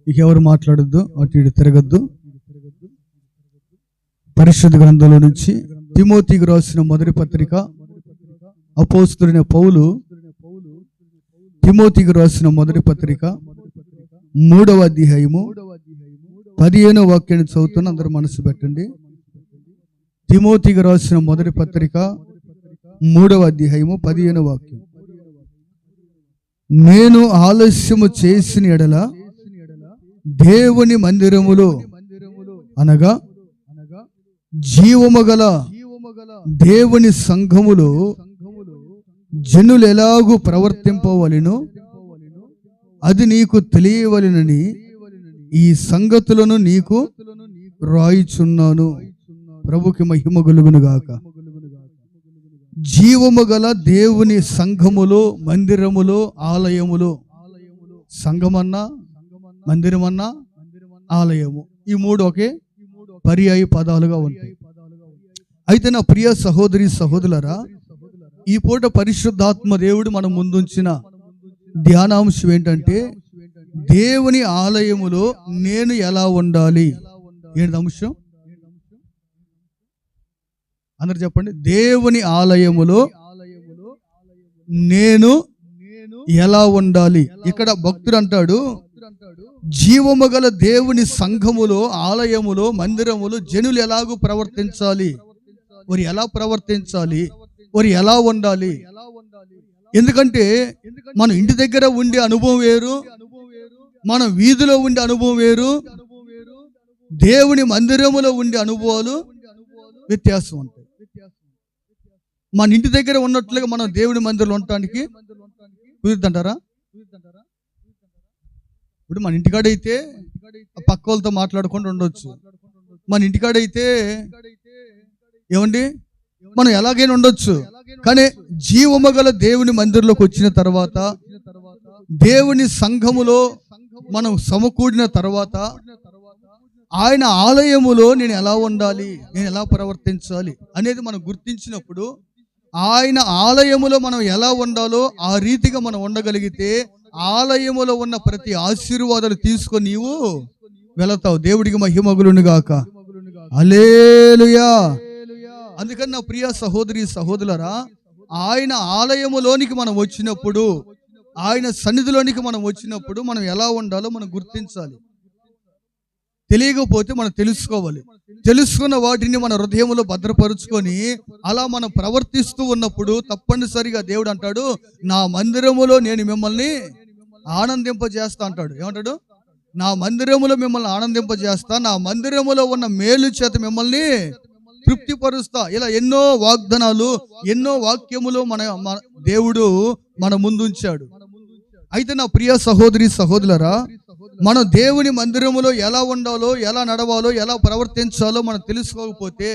ఇక ఎవరు మాట్లాడొద్దు, అటు ఇటు తిరగద్దు. పరిశుద్ధ గ్రంథంలో నుంచి తిమోతికి రాసిన మొదటి పత్రిక, అపోస్తలుడైన పౌలు తిమోతికి రాసిన మొదటి పత్రిక 3వ అధ్యాయము 15వ వాక్యాన్ని చదువుతున్న అందరూ మనసు పెట్టండి. తిమోతికి రాసిన మొదటి పత్రిక 3వ అధ్యాయము 15వ వాక్యం. నేను ఆలస్యము చేసిన ఎడల దేవుని మందిరములో అనగా జీవము గల దేవుని సంఘములో జనులు ఎలాగూ ప్రవర్తింపవలెను అది నీకు తెలియవలెనని ఈ సంగతులను నీకు రాయిచున్నాను. ప్రభుకి మహిమ కలుగును గాక. జీవము గల దేవుని సంఘములో, మందిరములో, ఆలయములో, సంఘమన్నా మందిరమన్నా ఆలయము, ఈ మూడు ఒకే పర్యాయ పదాలుగా ఉంటాయి. అయితే నా ప్రియ సహోదరి సహోదరులారా, ఈ పూట పరిశుద్ధాత్మ దేవుడు మనం ముందుంచిన ధ్యానాంశం ఏంటంటే, దేవుని ఆలయములో నేను ఎలా ఉండాలి. ఏంటి అంశం? అందరు చెప్పండి. దేవుని ఆలయములో నేను ఎలా ఉండాలి. ఇక్కడ భక్తుడు అంటాడు, జీవము గల దేవుని సంఘములో, ఆలయములో, మందిరములో జనులు ఎలాగూ ప్రవర్తించాలి, వారు ఎలా ప్రవర్తించాలి, వారు ఎలా ఉండాలి. ఎందుకంటే మనం ఇంటి దగ్గర ఉండే అనుభవం వేరు, మనం వీధిలో ఉండే అనుభవం వేరు, దేవుని మందిరములో ఉండే అనుభవాలు వ్యత్యాసం ఉంటాయి. మన ఇంటి దగ్గర ఉన్నట్లుగా మనం దేవుని మందిరంలో ఉండటానికి కుదురుతుంటారా? ఇప్పుడు మన ఇంటికాడైతే పక్క వాళ్ళతో మాట్లాడుకుంటూ ఉండొచ్చు. మన ఇంటికాడైతే ఏమండి మనం ఎలాగైనా ఉండొచ్చు. కానీ జీవము గల దేవుని మందిరంలోకి వచ్చిన తర్వాత, దేవుని సంఘములో మనం సమకూడిన తర్వాత, ఆయన ఆలయములో నేను ఎలా ఉండాలి, నేను ఎలా ప్రవర్తించాలి అనేది మనం గుర్తించినప్పుడు, ఆయన ఆలయములో మనం ఎలా ఉండాలో ఆ రీతిగా మనం ఉండగలిగితే, ఆలయములో ఉన్న ప్రతి ఆశీర్వాదాలు తీసుకొని నీవు వెళతావు. దేవుడికి మహిమ కలుగును గాక. హల్లెలూయా. అందుకని నా ప్రియ సహోదరి సహోదరులారా, ఆయన ఆలయములోనికి మనం వచ్చినప్పుడు, ఆయన సన్నిధిలోనికి మనం వచ్చినప్పుడు మనం ఎలా ఉండాలో మనం గుర్తించాలి. తెలియకపోతే మనం తెలుసుకోవాలి. తెలుసుకున్న వాటిని మన హృదయంలో భద్రపరుచుకొని అలా మనం ప్రవర్తిస్తూ ఉన్నప్పుడు తప్పనిసరిగా దేవుడు అంటాడు, నా మందిరములో నేను మిమ్మల్ని ఆనందింపజేస్తా అంటాడు. ఏమంటాడు? నా మందిరములో మిమ్మల్ని ఆనందింపజేస్తా, నా మందిరములో ఉన్న మేలు చేత మిమ్మల్ని తృప్తిపరుస్తా. ఇలా ఎన్నో వాగ్దానాలు, ఎన్నో వాక్యములు మన దేవుడు మన ముందుంచాడు. అయితే నా ప్రియ సహోదరి సహోదరులారా, మనం దేవుని మందిరములో ఎలా ఉండాలో, ఎలా నడవాలో, ఎలా ప్రవర్తించాలో మనం తెలుసుకోకపోతే,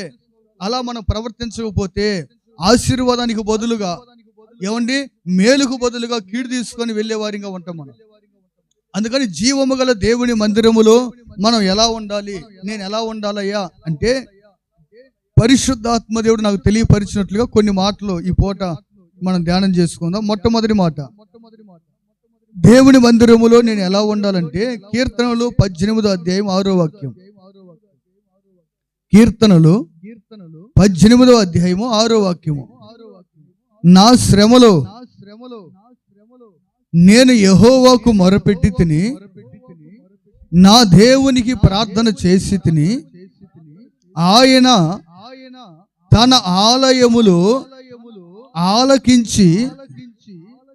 అలా మనం ప్రవర్తించకపోతే ఆశీర్వాదానికి బదులుగా ఏమండి మేలుకు బదులుగా కీడు తీసుకొని వెళ్ళే వారిగా ఉంటాం మనం. అందుకని జీవము గల దేవుని మందిరములో మనం ఎలా ఉండాలి, నేను ఎలా ఉండాలయ్యా అంటే, పరిశుద్ధాత్మ దేవుడు నాకు తెలియపరిచినట్లుగా కొన్ని మాటలు ఈ పూట మనం ధ్యానం చేసుకుందాం. మొట్టమొదటి మాట, దేవుని మందిరములో నేను ఎలా ఉండాలంటే, కీర్తనలు 18వ అధ్యాయం 6వ వాక్యం. కీర్తనలు 18వ అధ్యాయము 6వ వాక్యము. నా శ్రమలో నేను యెహోవాకు మొరపెట్టి తిని, నా దేవునికి ప్రార్థన చేసి తిని, ఆయన తన ఆలయములో ఆలకించి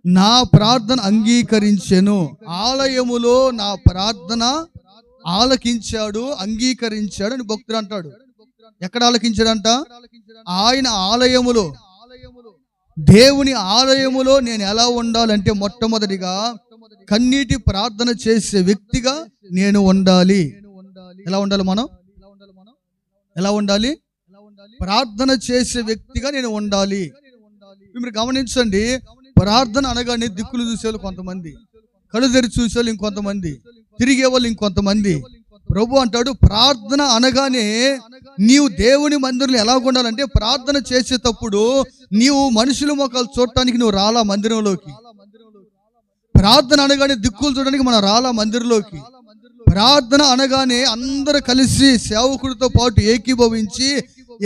నా ప్రార్థన అంగీకరించెను. ఆలయములో నా ప్రార్థన ఆలకించాడు, అంగీకరించాడు అని భక్తుడు అంటాడు. ఎక్కడ ఆలకించాడంట? ఆయన ఆలయములో, దేవుని ఆలయములో నేను ఎలా ఉండాలంటే, మొట్టమొదటిగా కన్నీటి ప్రార్థన చేసే వ్యక్తిగా నేను ఉండాలి. ఎలా ఉండాలి? మనం ఎలా ఉండాలి? ప్రార్థన చేసే వ్యక్తిగా నేను ఉండాలి. మీరు గమనించండి, ప్రార్థన అనగానే దిక్కులు చూసేవాళ్ళు కొంతమంది, కళ్ళు తెరిచి చూసేవాళ్ళు ఇంకొంతమంది, తిరిగే వాళ్ళు ఇంకొంతమంది. ప్రభు అంటాడు, ప్రార్థన అనగానే నీవు దేవుని మందిరంలో ఎలా ఉండాలంటే, ప్రార్థన చేసేటప్పుడు నీవు మనుషుల ముఖాలు చూడటానికి నువ్వు రాలా మందిరంలోకి. ప్రార్థన అనగానే దిక్కులు చూడడానికి మనం రాలా మందిరంలోకి. ప్రార్థన అనగానే అందరూ కలిసి సేవకుడితో పాటు ఏకీభవించి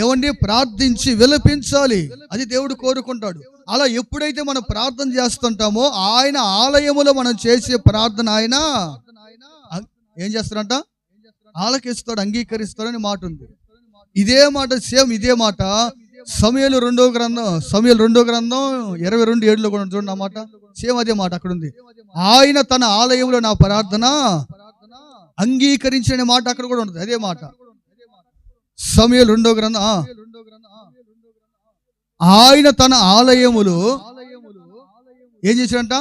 ఏమండి ప్రార్థించి విలపించాలి. అది దేవుడు కోరుకుంటాడు. అలా ఎప్పుడైతే మనం ప్రార్థన చేస్తుంటామో ఆయన ఆలయములో మనం చేసే ప్రార్థన ఆయన ఏం చేస్తాడంట? ఆలకిస్తాడు, అంగీకరిస్తాడని మాట ఉంది. ఇదే మాట సేమ్ ఇదే మాట సమూయేలు 2వ గ్రంథం 22:7 కూడా చూడండి. ఆ మాట సేమ్ అదే మాట అక్కడ ఉంది. ఆయన తన ఆలయంలో నా ప్రార్థన అంగీకరించిన మాట అక్కడ కూడా ఉంటుంది. అదే మాట సమూయేలు 2వ గ్రంథం. ఆయన తన ఆలయములో ఏం చేశాడంట?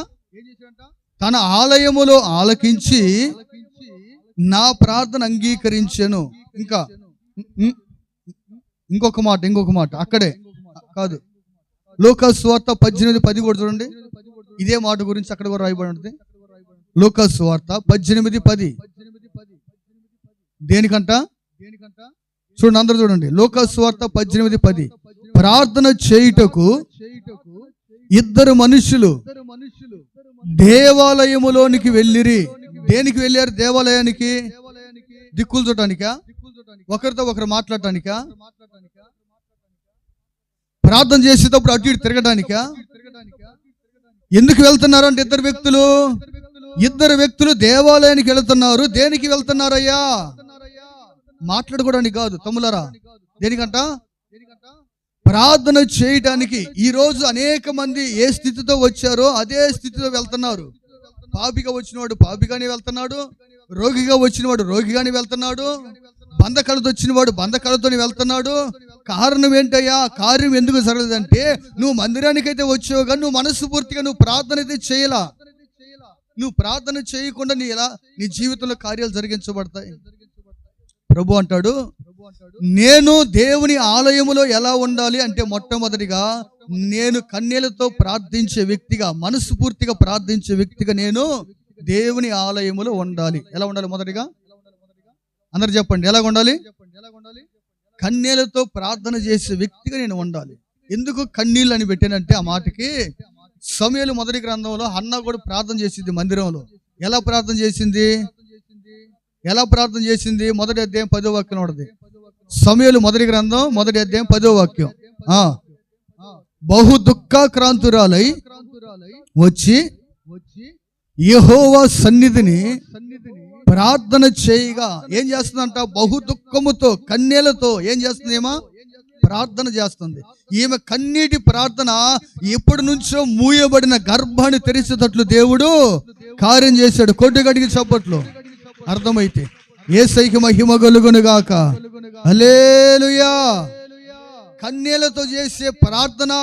తన ఆలయములో ఆలకించి నా ప్రార్థన అంగీకరించెను. ఇంకా ఇంకొక మాట అక్కడే కాదు, లూకాసు సువార్త 18:10 కూడా చూడండి. ఇదే మాట గురించి అక్కడ కూడా రాయబడి ఉంటుంది. లూకాసు సువార్త 18:10 దేనికంట చూడండి, అందరూ చూడండి. లూకాసు సువార్త 18:10 ప్రార్థన చేయుటకు 2 మనుషులు దేవాలయములోనికి వెళ్ళిరి. దేనికి వెళ్ళారు? దేవాలయానికి. దిక్కులు చూడటానికా? ఒకరితో ఒకరు మాట్లాడటానికా? ప్రార్థన చేసేటప్పుడు అటు ఇటు తిరగడానికా? ఎందుకు వెళ్తున్నారు అంటే ఇద్దరు వ్యక్తులు దేవాలయానికి వెళ్తున్నారు. దేనికి వెళ్తున్నారయ్యా? మాట్లాడుకోవడానికి కాదు తమ్ములారా. దేనికంట? ప్రార్థన చేయటానికి. ఈ రోజు అనేక మంది ఏ స్థితితో వచ్చారో అదే స్థితితో వెళ్తున్నారు. పాపిగా వచ్చినవాడు పాపిగానే వెళ్తున్నాడు, రోగిగా వచ్చినవాడు రోగిగానే వెళ్తున్నాడు, బంధకాలతో వచ్చినవాడు బంధకాలతోనే వెళ్తున్నాడు. కారణం ఏంటయ్యా? కార్యం ఎందుకు జరగలేదంటే నువ్వు మందిరానికి అయితే వచ్చావు కానీ నువ్వు మనస్ఫూర్తిగా నువ్వు ప్రార్థన అయితే చేయలా. నువ్వు ప్రార్థన చేయకుండా నీ జీవితంలో కార్యాలు జరిగించబడతాయి. ప్రభు అంటాడు, నేను దేవుని ఆలయములో ఎలా ఉండాలి అంటే మొట్టమొదటిగా నేను కన్నీళ్లతో ప్రార్థించే వ్యక్తిగా, మనస్ఫూర్తిగా ప్రార్థించే వ్యక్తిగా నేను దేవుని ఆలయములో ఉండాలి. ఎలా ఉండాలి? మొదటిగా అందరు చెప్పండి, ఎలాగ ఉండాలి? కన్నీళ్లతో ప్రార్థన చేసే వ్యక్తిగా నేను ఉండాలి. ఎందుకు కన్నీళ్ళు అని పెట్టానంటే ఆ మాటకి సమూయేలు మొదటి గ్రంథంలో హన్నా కూడా ప్రార్థన చేసింది మందిరంలో. ఎలా ప్రార్థన చేసింది? మొదటి అధ్యాయం 10వ వాక్యం ఉంటుంది. సమూయేలు మొదటి గ్రంథం 1వ అధ్యాయం 10వ వాక్యం. బహు దుఃఖాక్రాంతురాలై వచ్చి యెహోవా సన్నిధిని ప్రార్థన చేయగా ఏం చేస్తుందంట? బహు దుఃఖముతో కన్నీళ్లతో ఏం చేస్తుందేమో ప్రార్థన చేస్తుంది. ఈమె కన్నీటి ప్రార్థన ఎప్పటి నుంచో మూయబడిన గర్భాన్ని తెరిచేటట్లు దేవుడు కార్యం చేశాడు. కొట్టుగడికి చప్పట్లు. అర్థమైతే యేసయ్యకి మహిమ కలుగును గాక. హల్లెలూయా. కన్నీళ్లతో చేసే ప్రార్థన,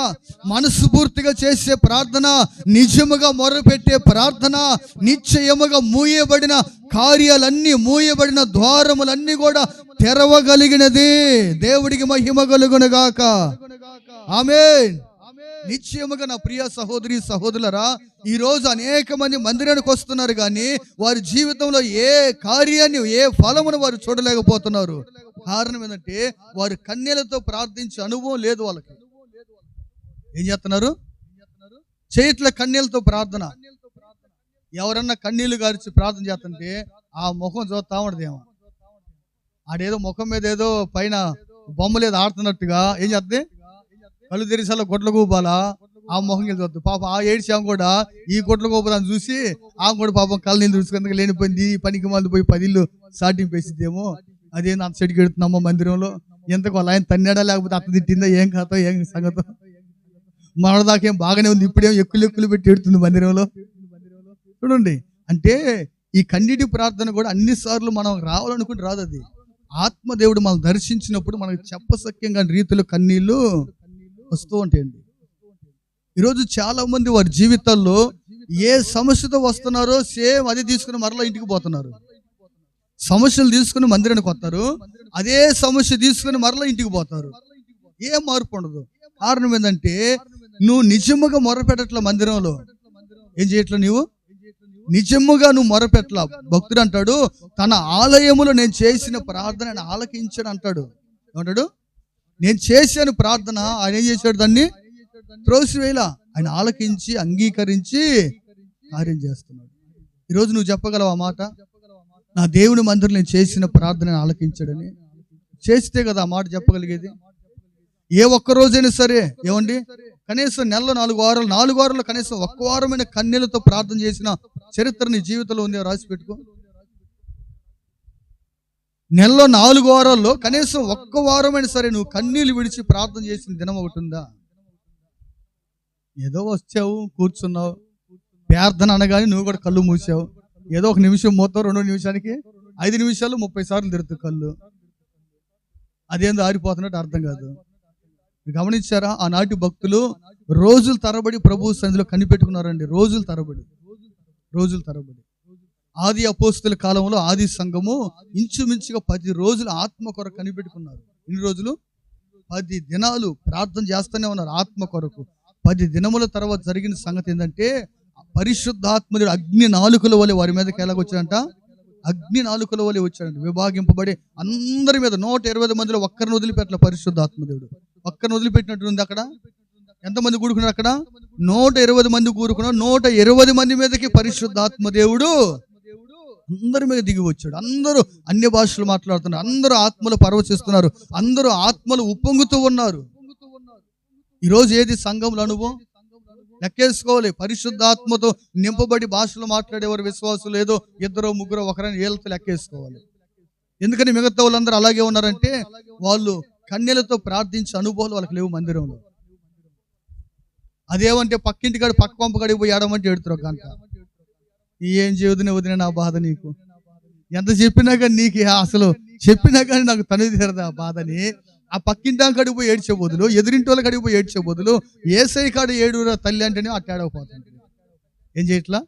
మనస్ఫూర్తిగా చేసే ప్రార్థన, నిజముగా మొరపెట్టే ప్రార్థన, నిశ్చయముగా మూయబడిన కార్యాలన్నీ, మూయబడిన ద్వారములన్నీ కూడా తెరవగలిగినది. దేవుడికి మహిమ కలుగును గాక. ఆమేన్. నిశ్చయముగా నా ప్రియ సహోదరి సహోదరులరా, ఈ రోజు అనేక మంది మందిరానికి వస్తున్నారు కానీ వారి జీవితంలో ఏ కార్యాన్ని, ఏ ఫలమును వారు చూడలేకపోతున్నారు. కారణం ఏంటంటే వారు కన్నీళ్లతో ప్రార్థించే అనుభవం లేదు వాళ్ళకి. ఏం చేస్తున్నారు? చేయట్లే కన్నీళ్లతో ప్రార్థన. ఎవరన్నా కన్నీళ్లు గారిచి ప్రార్థన చేస్తుంటే ఆ ముఖం చూస్తా ఉండదేమో. ఆడేదో ముఖం మీద ఏదో పైన బొమ్మలు ఏదో ఆడుతున్నట్టుగా ఏం చేస్తుంది? కళ్ళు తెరిసాల గొడ్ల గూపాలా ఆ మొహం చూద్దు. పాపం ఆ ఏడ్చాం కూడా ఈ గొడ్ల గోపురాన్ని చూసి ఆ కూడా పాపం కళ్ళు నీళ్ళు చూసుకుందుకు లేనిపోయింది. పనికి మంది పోయి 10 ఇళ్ళు సాటింపేసిద్దేమో. అదేంది అంత చెడికి ఎడుతున్నామో మందిరంలో? ఎంతకు వాళ్ళ ఆయన తన్నాడా లేకపోతే అత్త తిట్టిందా? ఏం కథో ఏం సంగతో? మనదాకేం బాగానే ఉంది, ఇప్పుడేమో ఎక్కులు పెట్టి ఎడుతుంది మందిరంలో. చూడండి, అంటే ఈ కన్నీటి ప్రార్థన కూడా అన్నిసార్లు మనం రావాలనుకుంటే రాదు. అది ఆత్మదేవుడు మనం దర్శించినప్పుడు మనకు చెప్పసక్యంగా రీతిలో కన్నీళ్ళు వస్తూ ఉంటాయండి. ఈరోజు చాలా మంది వారి జీవితాల్లో ఏ సమస్యతో వస్తున్నారో సేమ్ అది తీసుకుని మరలా ఇంటికి పోతున్నారు. సమస్యలు తీసుకుని మందిరానికి వస్తారు, అదే సమస్య తీసుకుని మరలా ఇంటికి పోతారు. ఏం మార్పు ఉండదు. కారణం ఏంటంటే నువ్వు నిజముగా మొరపెట్టట్ల. మందిరంలో ఏం చేయట్లా? నువ్వు నిజముగా నువ్వు మొరపెట్ల. భక్తుడు అంటాడు, తన ఆలయములో నేను చేసిన ప్రార్థన ఆయన ఆలకించాడు అంటాడు. ఏమంటాడు? నేను చేశాను ప్రార్థన, ఆయన ఏం చేశాడు? దాన్ని త్రోసివేలా. ఆయన ఆలకించి అంగీకరించి కార్యం చేస్తున్నాడు. ఈరోజు నువ్వు చెప్పగలవు ఆ మాట, నా దేవుని మందిరం నేను చేసిన ప్రార్థన ఆలకించాడని. చేస్తే కదా ఆ మాట చెప్పగలిగేది. ఏ ఒక్క రోజైనా సరే ఏమండి, కనీసం నెలలో 4 వారాలు కనీసం ఒక్క వారమైన కన్నీళ్లతో ప్రార్థన చేసిన చరిత్ర నీ జీవితంలో ఉంది, రాసి పెట్టుకో. నెలలో 4 వారాల్లో కనీసం ఒక్క వారమైనా సరే నువ్వు కన్నీళ్ళు విడిచి ప్రార్థన చేసిన దినం ఒకటి ఉందా? ఏదో వచ్చావు, కూర్చున్నావు, ప్రార్థన అనగానే నువ్వు కూడా కళ్ళు మూసావు. ఏదో ఒక నిమిషం మూతావు, 2 నిమిషానికి 5 నిమిషాలు 30 సార్లు తిరుగుతావు కళ్ళు. అదేందో ఆరిపోతున్నట్టు అర్థం కాదు. గమనించారా? ఆనాటి భక్తులు రోజుల తరబడి ప్రభు సన్నిధిలో కనిపెట్టుకున్నారండి. రోజుల తరబడి ఆది అపోస్తుల కాలంలో ఆది సంఘము ఇంచుమించుగా 10 రోజులు ఆత్మ కొరకు కనిపెట్టుకున్నారు. ఎన్ని రోజులు? 10 దినాలు ప్రార్థన చేస్తూనే ఉన్నారు ఆత్మ కొరకు. 10 దినముల తర్వాత జరిగిన సంగతి ఏంటంటే, పరిశుద్ధాత్ముడు అగ్ని నాలుకల వలె వారి మీదకి ఎలాగొచ్చాడంట? అగ్ని నాలుకల వలె వచ్చాడంట. విభాగింపబడి అందరి మీద 120 మందిలో ఒక్కరిని వదిలిపెట్టలే పరిశుద్ధాత్మదేవుడు. ఒక్కరిని వదిలిపెట్టినట్టు ఉంది. అక్కడ ఎంతమంది కూడుకున్నారు? అక్కడ 120 మంది కూడుకున్నారు. 120 మంది మీదకి పరిశుద్ధాత్మదేవుడు అందరి మీద దిగి వచ్చాడు. అందరూ అన్య భాషలు మాట్లాడుతున్నారు, అందరూ ఆత్మలు పరవశిస్తున్నారు, అందరూ ఆత్మలు ఉప్పొంగుతూ ఉన్నారు. ఈరోజు ఏది సంఘంలో అనుభవం? లెక్కేసుకోవాలి. పరిశుద్ధాత్మతో నింపబడి భాషలు మాట్లాడేవారు విశ్వాసులు ఏదో 2 3 ఒకరని ఏళ్ళతో లెక్కేసుకోవాలి. ఎందుకని మిగతా వాళ్ళందరూ అలాగే ఉన్నారంటే, వాళ్ళు కన్యలతో ప్రార్థించే అనుభవాలు వాళ్ళకి లేవు మందిరంలో. అదేమంటే పక్కింటి కాడి పక్క పంప కాడికి పోయి ఏడమంటే ఎడుతురు గంట. ఏం చేయదునే వదిన నా బాధ నీకు. ఎంత చెప్పినా కానీ నీకు అసలు చెప్పినా కానీ నాకు తను తీరదు ఆ బాధని. ఆ పక్కింటి కాడికి పోయి ఏడ్చే బదులు, ఎదురింటి వాళ్ళ కాడికి పోయి ఏడ్చే బదులు, ఏసై కాడ ఏడురా తల్లి అంటేనే అట్టాడకపోతుంది. ఏం చేయట్లా?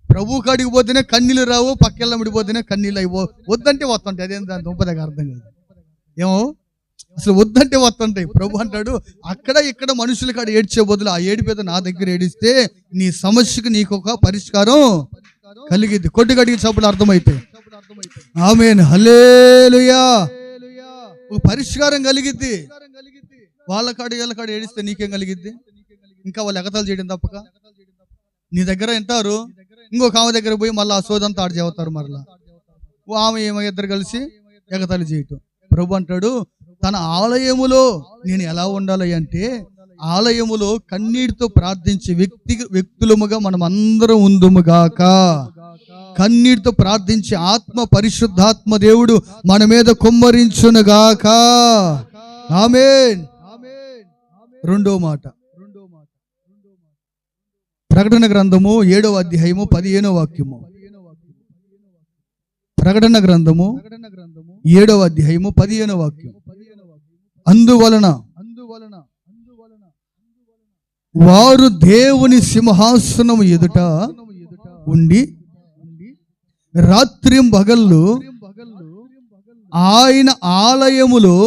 ప్రభు కాడికి పోతేనే కన్నీళ్ళు రావు, పక్కెళ్ళ ముడిపోతేనే కన్నీళ్ళు అయిపో. వద్దంటే వస్తుంటాయి. అదేం దాని దుంపదగ అర్థం కాదు. ఏమో అసలు వద్దంటే వస్తుంటాయి. ప్రభు అంటాడు, అక్కడ ఇక్కడ మనుషుల కాడ ఏడ్చే బదులు ఆ ఏడిపేద నా దగ్గర ఏడిస్తే నీ సమస్యకు నీకు ఒక పరిష్కారం కలిగిద్ది. కొట్టి కడిగి చప్పుడు అర్థమైతే ఆమేన్ హల్లెలూయా. ఒక పరిష్కారం కలిగిద్ది. వాళ్ళ కాడ వీళ్ళ కాడ ఏడిస్తే నీకేం కలిగిద్ది? ఇంకా వాళ్ళు ఎగతాలు చేయడం తప్పక. నీ దగ్గర వింటారు, ఇంకొక ఆమె దగ్గర పోయి మళ్ళీ ఆ సోదంతా ఆడ చెబుతారు. మరలా ఆమె ఏమో ఇద్దరు కలిసి ఎగతాళి చేయటం. ప్రభు అంటాడు, తన ఆలయములో నేను ఎలా ఉండాలి అంటే, ఆలయములో కన్నీటితో ప్రార్థించే వ్యక్తులముగా మనం అందరం ఉందుముగాక. కన్నీటితో ప్రార్థించే ఆత్మ పరిశుద్ధాత్మ దేవుడు మన మీద కుమ్మరించునుగాక. ఆమేన్. రెండో మాట, ప్రకటన గ్రంథము 7వ అధ్యాయము 15వ వాక్యము. ప్రకటన గ్రంథము 7వ అధ్యాయము 15వ వాక్యం. అందువలన వారు దేవుని సింహాసనము ఎదుట ఉండి రాత్రింబగళ్ళు ఆయన ఆలయములో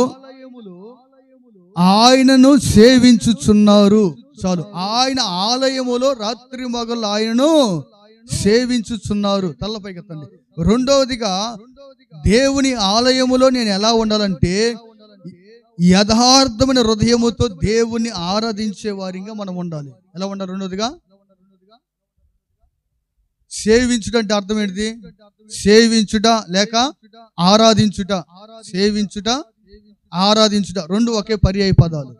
ఆయనను సేవించుచున్నారు. చాలు. ఆయన ఆలయములో రాత్రింబగళ్ళు ఆయనను సేవించుచున్నారు. తల్లపైకెత్తండి. రెండవదిగా, దేవుని ఆలయములో నేను ఎలా ఉండాలంటే, యథార్థమైన హృదయముతో దేవుణ్ణి ఆరాధించే వారిగా మనం ఉండాలి. ఎలా ఉండాలి? రెండవదిగా, సేవించుట అంటే అర్థం ఏంటిది? సేవించుట లేక ఆరాధించుట. సేవించుట, ఆరాధించుట రెండు ఒకే పర్యాయ పదాలు.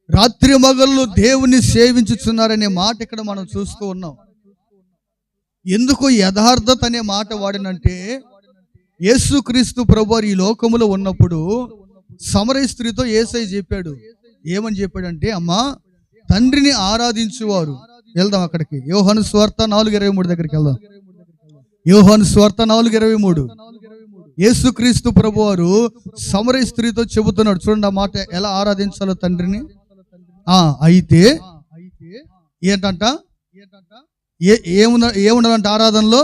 రాత్రి మగళ్ళు దేవుణ్ణి సేవించుచున్నారనే మాట ఇక్కడ మనం చూస్తూ ఉన్నాం. ఎందుకు యథార్థత అనే మాట వాడినంటే, యేసుక్రీస్తు ప్రభువారు ఈ లోకములో ఉన్నప్పుడు సమరయ స్త్రీతో యేసయ్య చెప్పాడు. ఏమని చెప్పాడంటే, అమ్మా తండ్రిని ఆరాధించువారు. వెళ్దాం అక్కడికి. యోహాను సువార్త 4:23 దగ్గరికి వెళ్దాం. యోహాను సువార్త 4:23. యేసుక్రీస్తు ప్రభువారు సమరయ స్త్రీతో చెబుతున్నాడు. చూడండి ఆ మాట, ఎలా ఆరాధించాలో తండ్రిని. అయితే ఏంటంట, ఏముండాలంటే ఆరాధనలో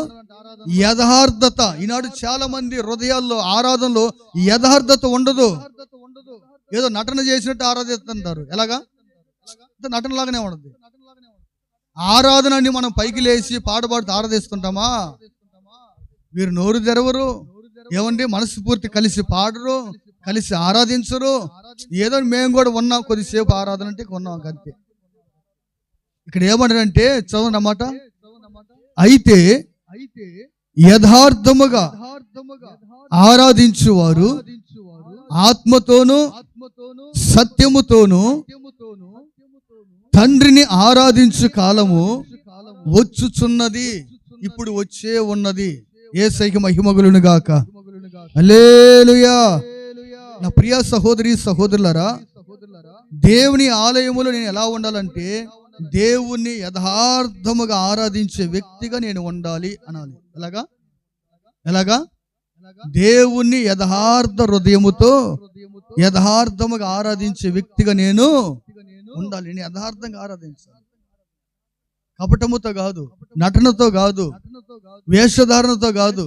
యథార్థత. ఈనాడు చాలా మంది హృదయాల్లో ఆరాధనలో యథార్థత ఉండదు. ఏదో నటన చేసినట్టు ఆరాధిస్తుంటారు. ఎలాగా? నటనలాగానే ఉండదు. ఆరాధనని మనం పైకి లేచి పాడుతూ ఆరాధిస్తుంటామా? వీరు నోరు తెరవరు, ఏమండి మనస్ఫూర్తి కలిసి పాడరు, కలిసి ఆరాధించరు. ఏదో మేము కూడా ఉన్నాం, కొద్దిసేపు ఆరాధన అంటే కొన్నాం అంతే. ఇక్కడ ఏమంటారంటే చదవండి అన్నమాట. అయితే యథార్థముగా ఆరాధించువారు ఆత్మతోనూ సత్యముతోనూ తండ్రిని ఆరాధించు కాలము వచ్చుచున్నది, ఇప్పుడు వచ్చే ఉన్నది. యేసయ్యకి మహిమ కలుగును గాక. హల్లెలూయా. నా ప్రియ సహోదరి సహోదరులారా, దేవుని ఆలయములో నేను ఎలా ఉండాలంటే దేవుణ్ణి యథార్థముగా ఆరాధించే వ్యక్తిగా నేను ఉండాలి అనాలి. ఎలాగా దేవుణ్ణి యథార్థ హృదయముతో యథార్థముగా ఆరాధించే వ్యక్తిగా నేను ఉండాలి. నేను యథార్థంగా ఆరాధించాలి. కపటముతో కాదు, నటనతో కాదు, వేషధారణతో కాదు.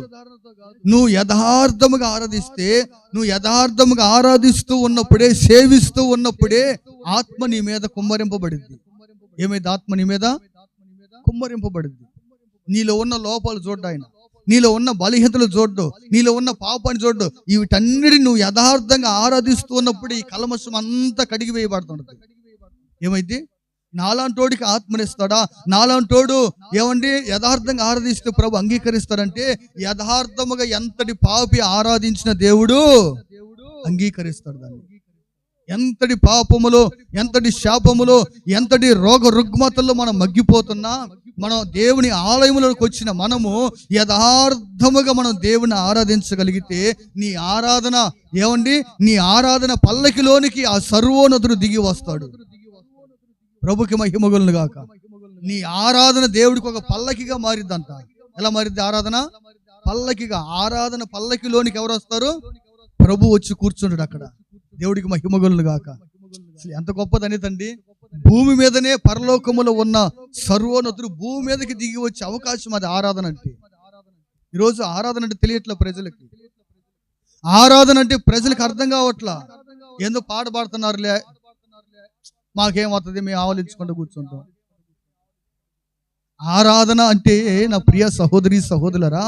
నువ్వు యథార్థముగా ఆరాధిస్తే, నువ్వు యథార్థముగా ఆరాధిస్తూ ఉన్నప్పుడే, సేవిస్తూ ఉన్నప్పుడే ఆత్మ నీ మీద కుమ్మరింపబడింది. ఏమైంది? ఆత్మ నీ మీద కుమ్మరింపబడింది. నీలో ఉన్న లోపాలు చూడ్డు ఆయన, నీలో ఉన్న బలహీనతలు చూడ్డు, నీలో ఉన్న పాపాన్ని చూడ్డు. వీటన్నిటిని నువ్వు యథార్థంగా ఆరాధిస్తూ ఉన్నప్పుడు ఈ కల్మషం అంతా కడిగి వేయబడుతుంటది. ఏమైంది? నాలాంటోడికి ఆత్మనిస్తాడా? నాలాంటోడు ఏమండి యథార్థంగా ఆరాధిస్తే ప్రభు అంగీకరిస్తాడంటే, యథార్థముగా ఎంతటి పాపి ఆరాధించిన దేవుడు అంగీకరిస్తాడు దాన్ని. ఎంతటి పాపములో, ఎంతటి శాపములో, ఎంతటి రోగ రుగ్మతల్లో మనం మగ్గిపోతున్నా, మనం దేవుని ఆలయంలోకి వచ్చిన మనము యథార్థముగా మనం దేవుని ఆరాధించగలిగితే, నీ ఆరాధన ఏమండి, నీ ఆరాధన పల్లకిలోనికి ఆ సర్వోన్నతుడు దిగి వస్తాడు. ప్రభుకి మహిమ కలుగును గాక. నీ ఆరాధన దేవుడికి ఒక పల్లకిగా మారిద్దంట. ఎలా మారిద్ది? ఆరాధన పల్లకిగా. ఆరాధన పల్లకిలోనికి ఎవరు వస్తారు? ప్రభు వచ్చి కూర్చుంటాడు అక్కడ. దేవుడికి మహిమ కలుగును గాక. అసలు ఎంత గొప్పదని తండ్రి, భూమి మీదనే పరలోకములో ఉన్న సర్వోన్నతుడు భూమి మీదకి దిగి వచ్చే అవకాశం అది ఆరాధన అంటే. ఈరోజు ఆరాధన అంటే తెలియట్లే ప్రజలకి. ఆరాధన అంటే ప్రజలకు అర్థం కావట్లా. ఏందో పాట పాడుతున్నారులే, మాకేమవుతుంది, మేము ఆవలించుకుంటూ కూర్చుంటాం. ఆరాధన అంటే నా ప్రియ సహోదరి సహోదరులరా,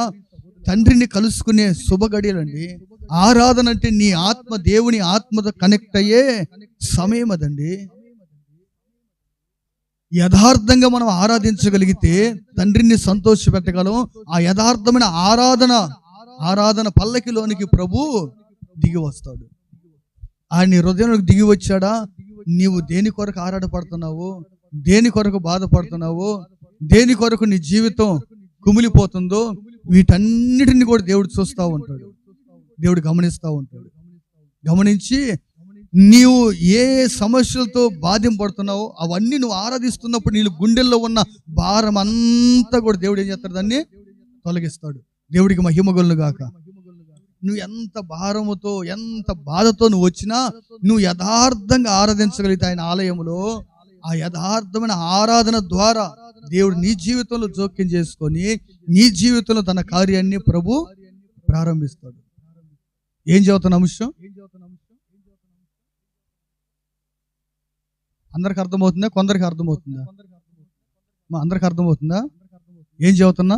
తండ్రిని కలుసుకునే శుభగడియలండి. ఆరాధన అంటే నీ ఆత్మ దేవుని ఆత్మతో కనెక్ట్ అయ్యే సమయం అదండి. యథార్థంగా మనం ఆరాధించగలిగితే తండ్రిని సంతోష పెట్టగలం. ఆ యథార్థమైన ఆరాధన పల్లకిలోనికి ప్రభు దిగి వస్తాడు. ఆయన హృదయంలోకి దిగి వచ్చాడా? నీవు దేని కొరకు ఆరాటపడుతున్నావు, దేని కొరకు బాధపడుతున్నావు, దేని కొరకు నీ జీవితం కుమిలిపోతుందో వీటన్నిటిని కూడా దేవుడు చూస్తూ ఉంటాడు. దేవుడు గమనిస్తూ ఉంటాడు. గమనించి నీవు ఏ సమస్యలతో బాధింపడుతున్నావో అవన్నీ నువ్వు ఆరాధిస్తున్నప్పుడు నీ గుండెల్లో ఉన్న భారం అంతా కూడా దేవుడు ఏం చేస్తాడు? దాన్ని తొలగిస్తాడు. దేవుడికి మహిమ కలుగును గాక. నువ్వు ఎంత భారముతో, ఎంత బాధతో నువ్వు వచ్చినా నువ్వు యథార్థంగా ఆరాధించగలిగితే ఆయన ఆలయంలో, ఆ యథార్థమైన ఆరాధన ద్వారా దేవుడు నీ జీవితంలో జోక్యం చేసుకొని నీ జీవితంలో తన కార్యాన్ని ప్రభు ప్రారంభిస్తాడు. ఏం చదువుతున్న అంశం అందరికి అర్థమవుతుందా? కొందరికి అర్థమవుతుందా? అందరికి అర్థమవుతుందా? ఏం చదువుతున్నా?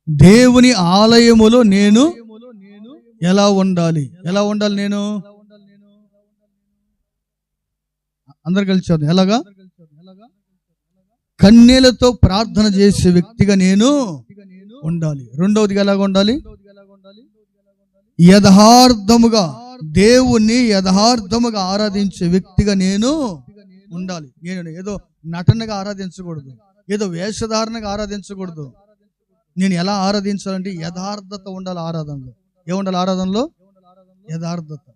దేవుని ఆలయములో నేను ఎలా ఉండాలి? ఎలా ఉండాలి? నేను అందరు కలిసి చదువు. ఎలాగా? కన్నీళ్లతో ప్రార్థన చేసే వ్యక్తిగా నేను ఉండాలి. రెండవదిగా ఎలాగ ఉండాలి? యథార్థముగా దేవుణ్ణి యథార్థముగా ఆరాధించే వ్యక్తిగా నేను ఉండాలి. నేను ఏదో నటనగా ఆరాధించకూడదు, ఏదో వేషధారణగా ఆరాధించకూడదు. నేను ఎలా ఆరాధించాలంటే యథార్థత ఉండాలి ఆరాధనలో. ఏముండాలి ఆరాధనలో? యథార్థత.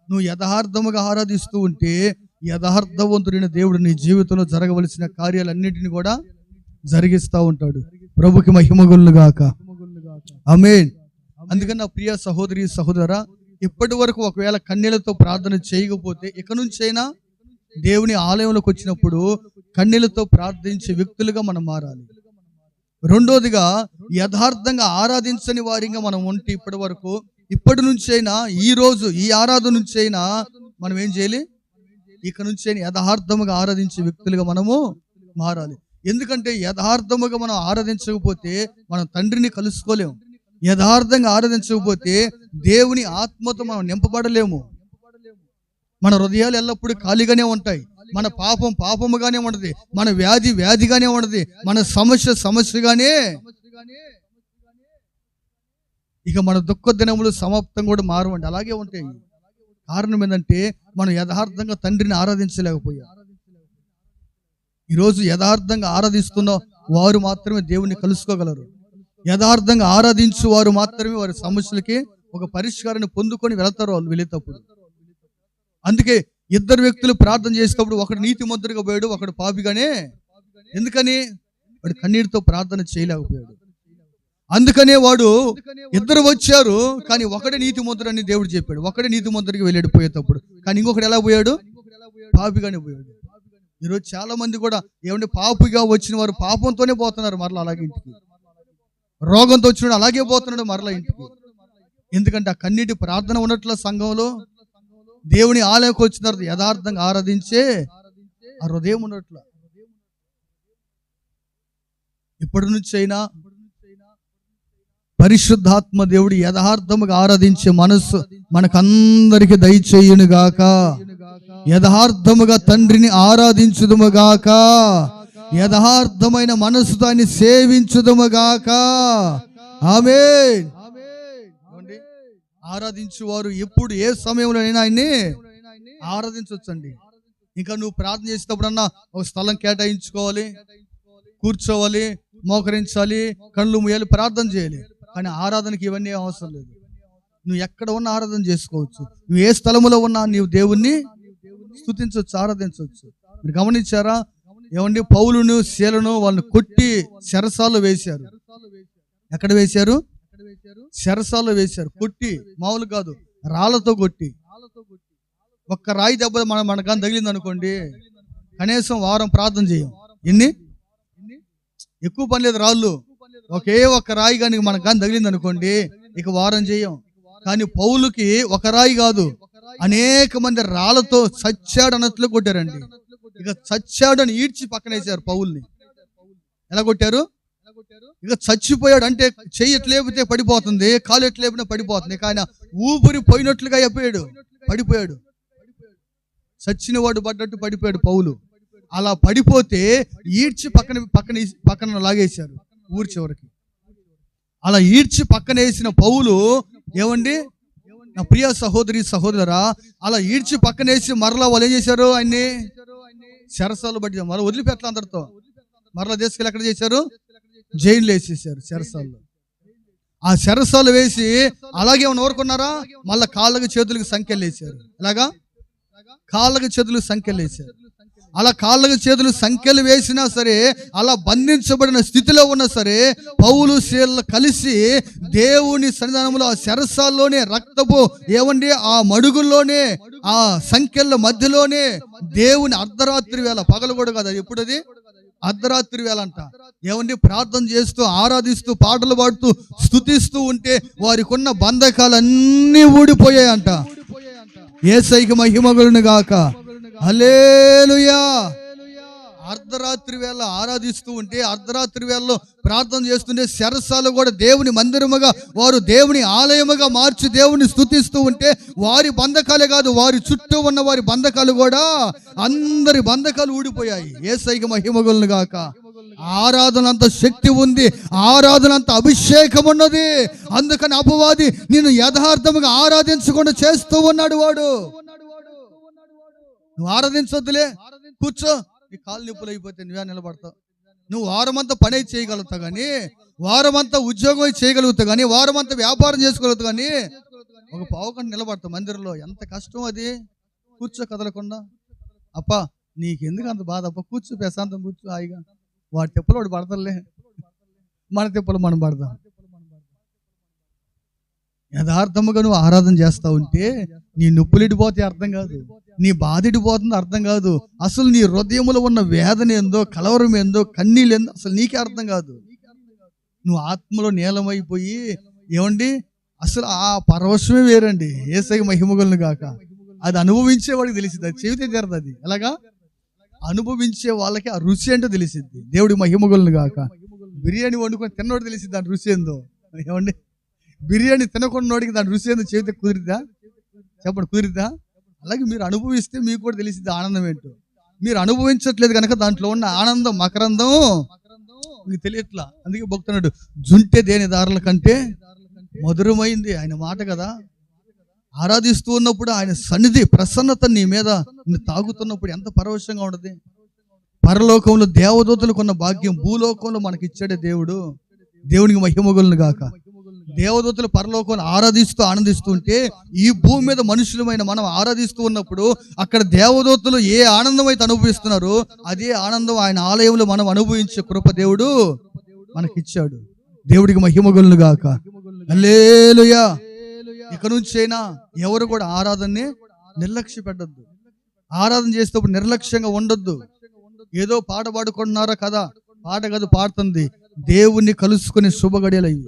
నువ్వు యథార్థముగా ఆరాధిస్తూ ఉంటే యథార్థవంతుడైన దేవుడు నీ జీవితంలో జరగవలసిన కార్యాలన్నింటినీ కూడా జరిగిస్తూ ఉంటాడు. ప్రభుకి మహిమ కలుగును గాక. ఆమేన్. అందుకని నా ప్రియ సహోదరి సహోదరా, ఇప్పటి వరకు ఒకవేళ కన్నీళ్లతో ప్రార్థన చేయకపోతే ఇక నుంచైనా దేవుని ఆలయంలోకి వచ్చినప్పుడు కన్నీళ్లతో ప్రార్థించే వ్యక్తులుగా మనం మారాలి. రెండోదిగా యథార్థంగా ఆరాధించని వారిగా మనం ఉంటే ఇప్పటి నుంచైనా, ఈ రోజు ఈ ఆరాధన నుంచైనా మనం ఏం చేయాలి? ఇక నుంచైనా యథార్థముగా ఆరాధించే వ్యక్తులుగా మనము మారాలి. ఎందుకంటే యథార్థముగా మనం ఆరాధించకపోతే మనం తండ్రిని కలుసుకోలేము. యథార్థంగా ఆరాధించకపోతే దేవుని ఆత్మతో మనం నింపబడలేము. మన హృదయాలు ఎల్లప్పుడూ ఖాళీగానే ఉంటాయి. మన పాపం పాపముగానే ఉండదు, మన వ్యాధి వ్యాధిగానే ఉండదు, మన సమస్య సమస్యగానే. ఇక మన దుఃఖ దినములు సమాప్తం కూడా మారవండి, అలాగే ఉంటాయి. కారణం ఏంటంటే మనం యథార్థంగా తండ్రిని ఆరాధించలేకపోయాం. ఈరోజు యథార్థంగా ఆరాధిస్తున్న వారు మాత్రమే దేవుణ్ణి కలుసుకోగలరు. యథార్థంగా ఆరాధించు వారు మాత్రమే వారి సమస్యలకి ఒక పరిష్కారాన్ని పొందుకొని వెళతారు వాళ్ళు వెళ్ళేటప్పుడు. అందుకే ఇద్దరు వ్యక్తులు ప్రార్థన చేసేటప్పుడు ఒకడు నీతిమంతుడిగా పోయాడు, ఒకడు పాపిగానే. ఎందుకని? వాడు కన్నీటితో ప్రార్థన చేయలేకపోయాడు. అందుకనే వాడు ఇద్దరు వచ్చారు, కానీ ఒకడే నీతిమంతుడు అని దేవుడు చెప్పాడు. ఒకడే నీతిమంతుడికి వెళ్ళాడు పోయేటప్పుడు, కానీ ఇంకొకడు ఎలా పోయాడు? పాపిగానే పోయాడు. ఈరోజు చాలా మంది కూడా ఏమంటే పాపిగా వచ్చిన వారు పాపంతోనే పోతున్నారు మరలా అలాగే ఇంటికి. రోగంతో వచ్చినాడు అలాగే పోతున్నాడు మరలా ఇంటికి. ఎందుకంటే ఆ కన్నీటి ప్రార్థన ఉన్నట్ల సంఘంలో దేవుని ఆలయంకి వచ్చిన తర్వాత యథార్థంగా ఆరాధించే ఆ హృదయం ఉన్నట్ల. ఇప్పటి నుంచి అయినా పరిశుద్ధాత్మ దేవుడు యథార్థముగా ఆరాధించే మనస్సు మనకందరికి దయచేయునుగాక. యథార్థముగా తండ్రిని ఆరాధించుదుముగాక. యథార్థమైన మనస్సుతో ఆయన సేవించుదుముగాక. ఆమేన్. ఆరాధించువారు ఎప్పుడు ఏ సమయంలో అయినా ఆయన్ని ఆరాధించవచ్చండి. ఇంకా నువ్వు ప్రార్థన చేసేటప్పుడన్నా ఒక స్థలం కేటాయించుకోవాలి, కూర్చోవాలి, మోకరించాలి, కళ్ళు మూయాలి, ప్రార్థన చేయాలి. కానీ ఆరాధనకి ఇవన్నీ అవసరం లేదు. నువ్వు ఎక్కడ ఉన్నా ఆరాధన చేసుకోవచ్చు. నువ్వు ఏ స్థలములో ఉన్నా నీవు దేవుణ్ణి స్తుతించవచ్చు, ఆరాధించవచ్చు. మీరు గమనించారా? ఏమండి, పౌలును శీలను వాళ్ళని కొట్టి చెరసాల్లో వేశారు. ఎక్కడ వేశారు? చెరసాల్లో వేశారు. కొట్టి, మామూలు కాదు, రాళ్లతో కొట్టి. ఒక్క రాయి దెబ్బ మనకు తగిలింది అనుకోండి, కనీసం వారం ప్రార్థన చేయం. ఎన్ని ఎక్కువ పని లేదు, రాళ్ళు ఒకే ఒక్క రాయి కానీ మనకు కానీ తగిలింది అనుకోండి, ఇక వారం చేయం. కానీ పౌలుకి ఒక రాయి కాదు, అనేక మంది రాళ్లతో చచ్చాడు అన్నట్లు కొట్టారండి. ఇక చచ్చాడు అని ఈడ్చి పక్కన వేశారు పౌల్ని. ఎలా కొట్టారు? ఇక చచ్చిపోయాడు అంటే చెయ్యి ఎట్లేపితే పడిపోతుంది, కాలు ఎట్లేపినా పడిపోతుంది. కానీ ఊపిరి పోయినట్లుగా అయిపోయాడు, పడిపోయాడు. చచ్చిన వాడు పడ్డట్టు పడిపోయాడు పౌలు. అలా పడిపోతే ఈడ్చి పక్కన లాగేశారు ఊరి చివరికి. అలా ఈడ్చి పక్కన వేసిన పౌలు, ఏమండి నా ప్రియ సహోదరి సహోదరా, అలా ఈడ్చి పక్కన వేసి మరలా వాళ్ళు ఏం చేశారు? ఆయన్ని చెరసాలు బట్టి మరలా వదిలిపెట్టాలి అందరితో. మరలా తీసుకెళ్ళి ఎక్కడ చేశారు? జైలు వేసేసారు చెరసాల్లో. ఆ చెరసాలు వేసి అలాగే ఏమైనా ఊరుకున్నారా? మళ్ళా కాళ్ళకి చేతులకి సంఖ్యలు వేశారు. ఎలాగా? కాళ్ళకి చేతులకు సంఖ్యలు వేశారు. అలా కాళ్ళకి చేతులు సంఖ్యలు వేసినా సరే, అలా బంధించబడిన స్థితిలో ఉన్నా సరే, పౌలు శీలలు కలిసి దేవుని సన్నిధానంలో ఆ చెరసాల్లోనే రక్తపు ఏమండి ఆ మడుగుల్లోనే ఆ సంఖ్యల మధ్యలోనే దేవుని అర్ధరాత్రి వేళ, పగలు కూడా కదా, ఎప్పుడది అర్ధరాత్రి వేళ అంట, ఏమండి ప్రార్థన చేస్తూ ఆరాధిస్తూ పాటలు పాడుతూ స్తుతిస్తూ ఉంటే వారికి ఉన్న బంధకాలన్నీ ఊడిపోయాయంట. యేసయ్యకి మహిమ కలుగును గాక. హల్లెలూయా. అర్ధరాత్రి వేళ ఆరాధిస్తూ ఉంటే, అర్ధరాత్రి వేళలో ప్రార్థన చేస్తుంటే చెరసాలు కూడా దేవుని మందిరముగా, వారు దేవుని ఆలయముగా మార్చి దేవుని స్తుతిస్తూ ఉంటే వారి బంధకాలే కాదు, వారి చుట్టూ ఉన్న వారి బంధకాలు కూడా, అందరి బంధకాలు ఊడిపోయాయి. యేసయ్యకి మహిమ కలుగును గాక. ఆరాధన అంత శక్తి ఉంది, ఆరాధన అంత అభిషేకం ఉన్నది. అందుకని అపవాది నిన్ను యథార్థముగా ఆరాధించకుండా చేస్తూ ఉన్నాడు. వాడు నువ్వు ఆరాధించొద్దులే, కూర్చో, నీ కాలు నొప్పులు అయిపోతే నువ్వే నిలబడతావు. నువ్వు వారమంతా పని చేయగలుగుతావు కానీ, వారమంతా ఉద్యోగం చేయగలుగుతావు కానీ, వారమంతా వ్యాపారం చేసుకోగలుగుతావు కానీ, ఒక పావుగంట నిలబడతావు మందిరంలో. ఎంత కష్టం అది. కూర్చో కదలకుండా. అప్ప నీకెందుకు అంత బాధ అప్ప, కూర్చో ప్రశాంతం, కూర్చో హాయిగా. వాడి తిప్పలు వాడు పడతారులే, మన తిప్పలు మనం పడదాం. యథార్థముగా నువ్వు ఆరాధన చేస్తా ఉంటే నీ నొప్పులు ఇడిపోతే అర్థం కాదు, నీ బాధ ఇడిపోతుంది అర్థం కాదు. అసలు నీ హృదయంలో ఉన్న వేదన ఏందో, కలవరం ఏందో, కన్నీళ్ళు ఏందో అసలు నీకే అర్థం కాదు. నువ్వు ఆత్మలో నీలమైపోయి, ఏమండి అసలు ఆ పరవశమే వేరండి. యేసయ్యకి మహిమ కలుగును గాక. అది అనుభవించేవాడికి తెలిసింది, అది చెబితే తీరదు. అది ఎలాగా? అనుభవించే వాళ్ళకి ఆ రుచి ఏంటో తెలిసిద్ది. దేవుడి మహిమ కలుగును గాక. బిర్యానీ వండుకొని తిన్నోడు తెలిసింది దాని రుచి ఏందో. ఏమండి, బిర్యానీ తినకున్నోడికి దాని రుచి ఏందో చెబితే కుదిరిద్దా? చెప్పండి, కుదిరిద్దా? అలాగే మీరు అనుభవిస్తే మీకు కూడా తెలిసిద్ది ఆనందం ఏంటో. మీరు అనుభవించట్లేదు కనుక దాంట్లో ఉన్న ఆనందం మకరందం మీకు తెలియట్లా. అందుకే భక్తున్నాడు, జుంటె దేని దారుల కంటే మధురమైంది ఆయన మాట కదా. ఆరాధిస్తూ ఉన్నప్పుడు ఆయన సన్నిధి ప్రసన్నత నీ మీద తాగుతున్నప్పుడు ఎంత పరవశంగా ఉండదు. పరలోకంలో దేవదూతలకు ఉన్న భాగ్యం భూలోకంలో మనకి ఇచ్చాడే దేవుడు. దేవునికి మహిమగలును గాక. దేవదూతలు పరలోకంలో ఆరాధిస్తూ ఆనందిస్తూ ఉంటే ఈ భూమి మీద మనుషులమైన మనం ఆరాధిస్తూ ఉన్నప్పుడు అక్కడ దేవదూతలు ఏ ఆనందం అయితే అనుభవిస్తున్నారో అదే ఆనందం ఆయన ఆలయంలో మనం అనుభవించే కృప దేవుడు మనకిచ్చాడు. దేవుడికి మహిమగలును గాక. హల్లెలూయా. ఇక నుంచైనా ఎవరు కూడా ఆరాధనని నిర్లక్ష్య పెట్టద్దు. ఆరాధన చేసేటప్పుడు నిర్లక్ష్యంగా ఉండొద్దు. ఏదో పాట పాడుకుంటున్నారా కదా, పాట కాదు పాడుతుంది, దేవుణ్ణి కలుసుకునే శుభగడియలవి.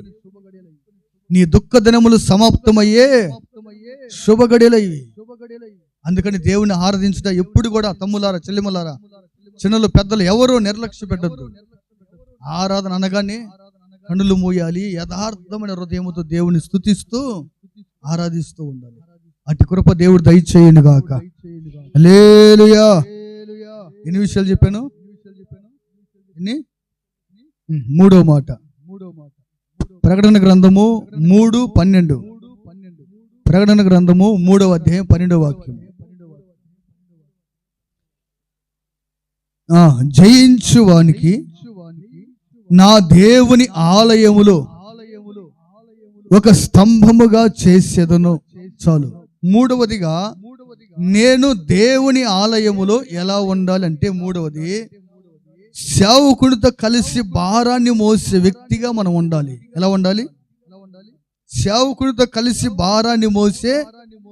నీ దుఃఖ దినములు సమాప్తమయ్యే శుభగడియలవి. అందుకని దేవుని ఆరాధించుట ఎప్పుడు కూడా తమ్ములారా చెల్లెములారా చిన్నలు పెద్దలు ఎవరు నిర్లక్ష్య పెట్టద్దు. ఆరాధన అనగానే కన్నులు మూయాలి, యథార్థమైన హృదయముతో దేవుని స్తుతిస్తూ ఆరాధిస్తూ ఉండాలి. అటు కృప దేవుడు దయచేయును గాక. హల్లెలూయా. ఎన్ని విషయాలు చెప్పాను? మూడో మాట, ప్రకటన గ్రంథము 3:12. ప్రకటన గ్రంథము 3వ అధ్యాయం 12వ వాక్యం. జయించు వానికి నా దేవుని ఆలయములో ఒక స్తంభముగా చేసేదను. చాలు. మూడవదిగా నేను దేవుని ఆలయములో ఎలా ఉండాలంటే, మూడవది సేవకుడితో కలిసి భారాన్ని మోసే వ్యక్తిగా మనం ఉండాలి. ఎలా ఉండాలి? సేవకుడితో కలిసి భారాన్ని మోసే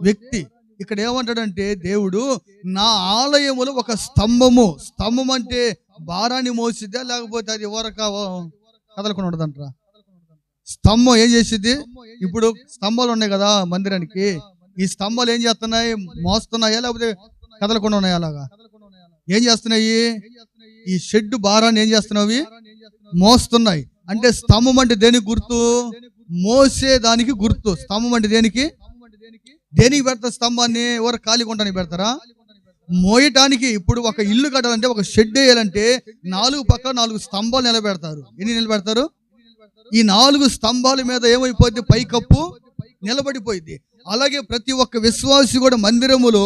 వ్యక్తి. ఇక్కడ ఏమంటాడంటే దేవుడు, నా ఆలయములో ఒక స్తంభము. స్తంభం అంటే భారాన్ని మోసిద్దా లేకపోతే అది ఊరక కదలకుండా ఉండదంటారా? స్తంభం ఏం చేసిద్ది? ఇప్పుడు స్తంభాలు ఉన్నాయి కదా మందిరానికి, ఈ స్తంభాలు ఏం చేస్తున్నాయి? మోస్తున్నాయా లేకపోతే కదలకుండా ఉన్నాయా? అలాగా ఏం చేస్తున్నాయి? ఈ షెడ్ భారాన్ని ఏం చేస్తున్నాయి? మోస్తున్నాయి. అంటే స్తంభం అంటే దేనికి గుర్తు? మోసే దానికి గుర్తు. స్తంభం అంటే దేనికి పెడతారు? స్తంభాన్ని ఎవరు ఖాళీగా ఉండడానికి పెడతారా? మోయటానికి. ఇప్పుడు ఒక ఇల్లు కట్టాలంటే, ఒక షెడ్ వేయాలంటే 4 పక్కన 4 స్తంభాలు నిలబెడతారు. ఎన్ని నిలబెడతారు? ఈ 4 స్తంభాల మీద ఏమైపోద్ది? పైకప్పు నిలబడిపోయింది. అలాగే ప్రతి ఒక్క విశ్వాసి కూడా మందిరములో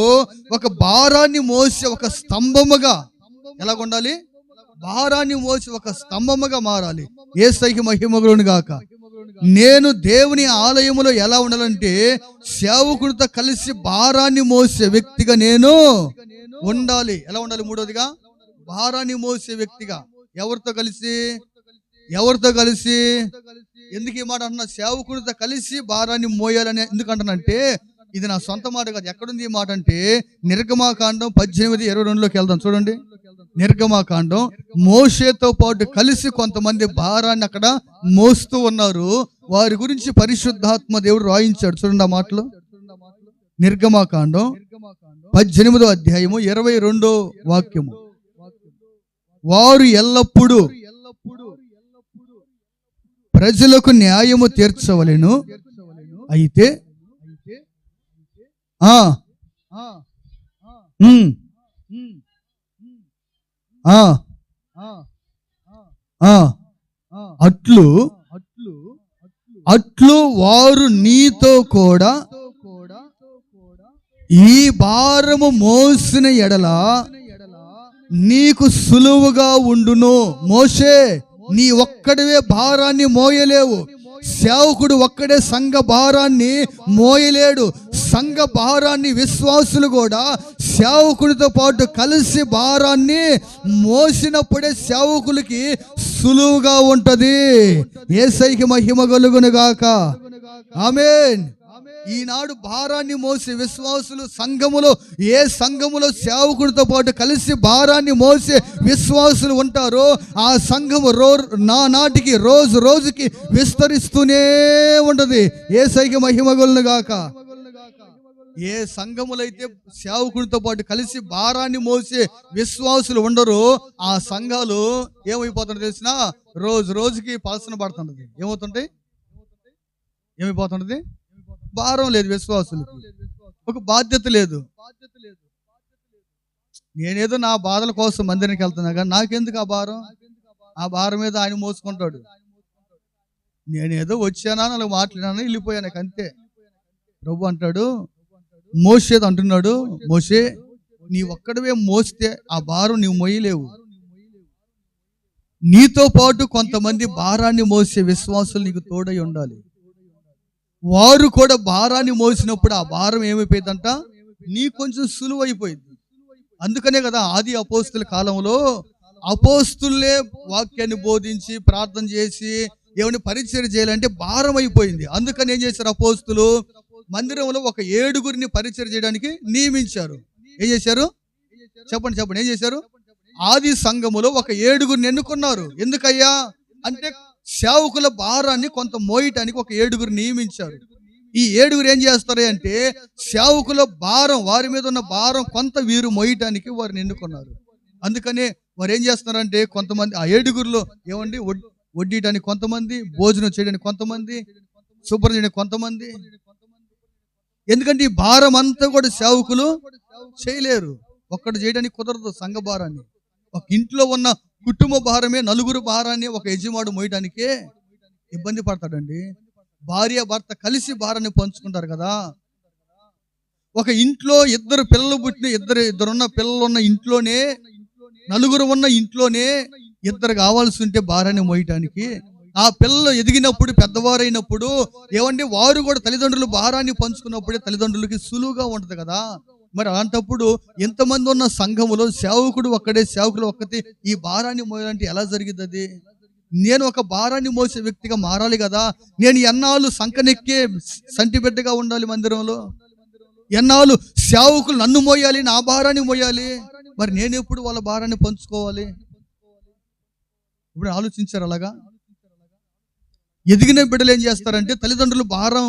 ఒక భారాన్ని మోసి ఒక స్తంభముగా ఎలా ఉండాలి? భారాన్ని మోసి ఒక స్తంభముగా మారాలి. యేసయ్యకి మహిమగలుగును గాక. నేను దేవుని ఆలయములో ఎలా ఉండాలంటే సేవకుడితో కలిసి భారాన్ని మోసే వ్యక్తిగా నేను ఉండాలి. ఎలా ఉండాలి? మూడోదిగా భారాన్ని మోసే వ్యక్తిగా. ఎవరితో కలిసి? ఎందుకు ఈ మాట అంటున్నా? సేవకుడితో కలిసి భారాన్ని మోయాలని ఎందుకు అంటున్నానంటే, ఇది నా సొంత మాట కాదు. ఎక్కడుంది ఈ మాట అంటే నిర్గమాకాండం 18:22లోకి వెళ్దాం. చూడండి, నిర్గమాకాండం. మోషేతో పాటు కలిసి కొంతమంది భారాన్ని అక్కడ మోస్తూ ఉన్నారు. వారి గురించి పరిశుద్ధాత్మ దేవుడు రాయించాడు. చూడండి ఆ మాటలు. నిర్గమాకాండం 18వ అధ్యాయము 22వ వాక్యము. వారు ఎల్లప్పుడూ ప్రజలకు న్యాయము తీర్చవలెను. అయితే అట్లు వారు నీతో కూడా ఈ భారము మోసిన ఎడల నీకు సులువుగా ఉండును. మోషే, నీ ఒక్కడివే భారాన్ని మోయలేవు. సేవకుడు ఒక్కడే సంఘ భారాన్ని మోయలేడు. సంఘ భారాన్ని విశ్వాసులు కూడా సేవకుడితో పాటు కలిసి భారాన్ని మోసినప్పుడే సేవకులకి సులువుగా ఉంటది. యేసయ్యకి మహిమ కలుగును గాక. ఆమేన్. ఈనాడు భారాన్ని మోసే విశ్వాసులు సంఘములో, ఏ సంఘములో సేవకుడితో పాటు కలిసి భారాన్ని మోసే విశ్వాసులు ఉంటారో ఆ సంఘము నాటికి రోజుకి విస్తరిస్తూనే ఉంటది. యేసయ్యకి మహిమ కలుగును గాక. ఏ సంఘములైతే సేవకుడితో పాటు కలిసి భారాన్ని మోసే విశ్వాసులు ఉండరో ఆ సంఘాలు ఏమైపోతుందో తెలిసినా రోజుకి పలసన పడుతుంటది. ఏమైపోతుంటది? భారం లేదు విశ్వాసులకి, ఒక బాధ్యత లేదు. నేనేదో నా బాధల కోసం మందిరానికి వెళ్తున్నా కానీ నాకెందుకు ఆ భారం? ఆ భారం మీద ఆయన మోసుకుంటాడు. నేనేదో వచ్చానా అలా మాట్లాడాను వెళ్ళిపోయాను, నాకు అంతే. ప్రభు అంటాడు, మోసేది అంటున్నాడు, మోసే నీ ఒక్కడవే మోస్తే ఆ భారం నీవు మోయలేవు. నీతో పాటు కొంతమంది భారాన్ని మోసే విశ్వాసులు నీకు తోడై ఉండాలి. వారు కూడా భారాన్ని మోసినప్పుడు ఆ భారం ఏమైపోయిందంట, నీ కొంచెం సులువైపోయింది. అందుకనే కదా ఆది అపోస్తుల కాలంలో అపోస్తులే వాక్యాన్ని బోధించి ప్రార్థన చేసి ఏమైనా పరిచయం చేయాలంటే భారం అయిపోయింది. అందుకని ఏం చేశారు అపోస్తులు, మందిరంలో ఒక 7గురిని పరిచయం చేయడానికి నియమించారు. ఏం చేశారు చెప్పండి, ఏం చేశారు? ఆది సంఘములో ఒక 7గురిని ఎన్నుకున్నారు. ఎందుకయ్యా అంటే సేవకుల భారాన్ని కొంత మోయటానికి ఒక 7గురు నియమించారు. ఈ 7గురు ఏం చేస్తారు అంటే సేవకుల భారం, వారి మీద ఉన్న భారం కొంత వీరు మోయటానికి వారిని ఎన్నుకున్నారు. అందుకనే వారు ఏం చేస్తున్నారంటే కొంతమంది ఆ 7గురిలో ఏమండి వడ్డీయడానికి కొంతమంది, భోజనం చేయడానికి కొంతమంది, శుభ్రం చేయడానికి కొంతమంది. ఎందుకంటే ఈ భారం అంతా కూడా సేవకులు చేయలేరు, ఒక్కడు చేయడానికి కుదరదు. సంఘ భారాన్ని ఒక ఇంట్లో ఉన్న కుటుంబ భారమే 4గురు భారాన్ని ఒక యజమాడు మోయడానికే ఇబ్బంది పడతాడండి. భార్య భర్త కలిసి భారాన్ని పంచుకుంటారు కదా. ఒక ఇంట్లో 2 పిల్లలు పుట్టిన ఇద్దరున్న పిల్లలు ఉన్న ఇంట్లోనే, 4గురు ఉన్న ఇంట్లోనే 2 కావాల్సి ఉంటే భారాన్ని మోయటానికి, ఆ పిల్లలు ఎదిగినప్పుడు పెద్దవారైనప్పుడు ఏమంటే వారు కూడా తల్లిదండ్రులు భారాన్ని పంచుకున్నప్పుడే తల్లిదండ్రులకి సులువుగా ఉంటుంది కదా. మరి అలాంటప్పుడు ఎంతమంది ఉన్న సంఘములో సేవకుడు ఒక్కడే, సేవకులు ఒక్కతే ఈ భారాన్ని మోయాలంటే ఎలా జరిగింది? అది నేను ఒక భారాన్ని మోసే వ్యక్తిగా మారాలి కదా. నేను ఎన్నాళ్ళు సంకనెక్కే సంటిబిడ్డగా ఉండాలి మందిరంలో, ఎన్నాళ్ళు సేవకులు నన్ను మోయాలి, నా భారాన్ని మోయాలి. మరి నేను ఎప్పుడు వాళ్ళ భారాన్ని పంచుకోవాలి? ఇప్పుడు ఆలోచించారు అలాగా. ఎదిగిన బిడ్డలు ఏం చేస్తారంటే తల్లిదండ్రులు భారం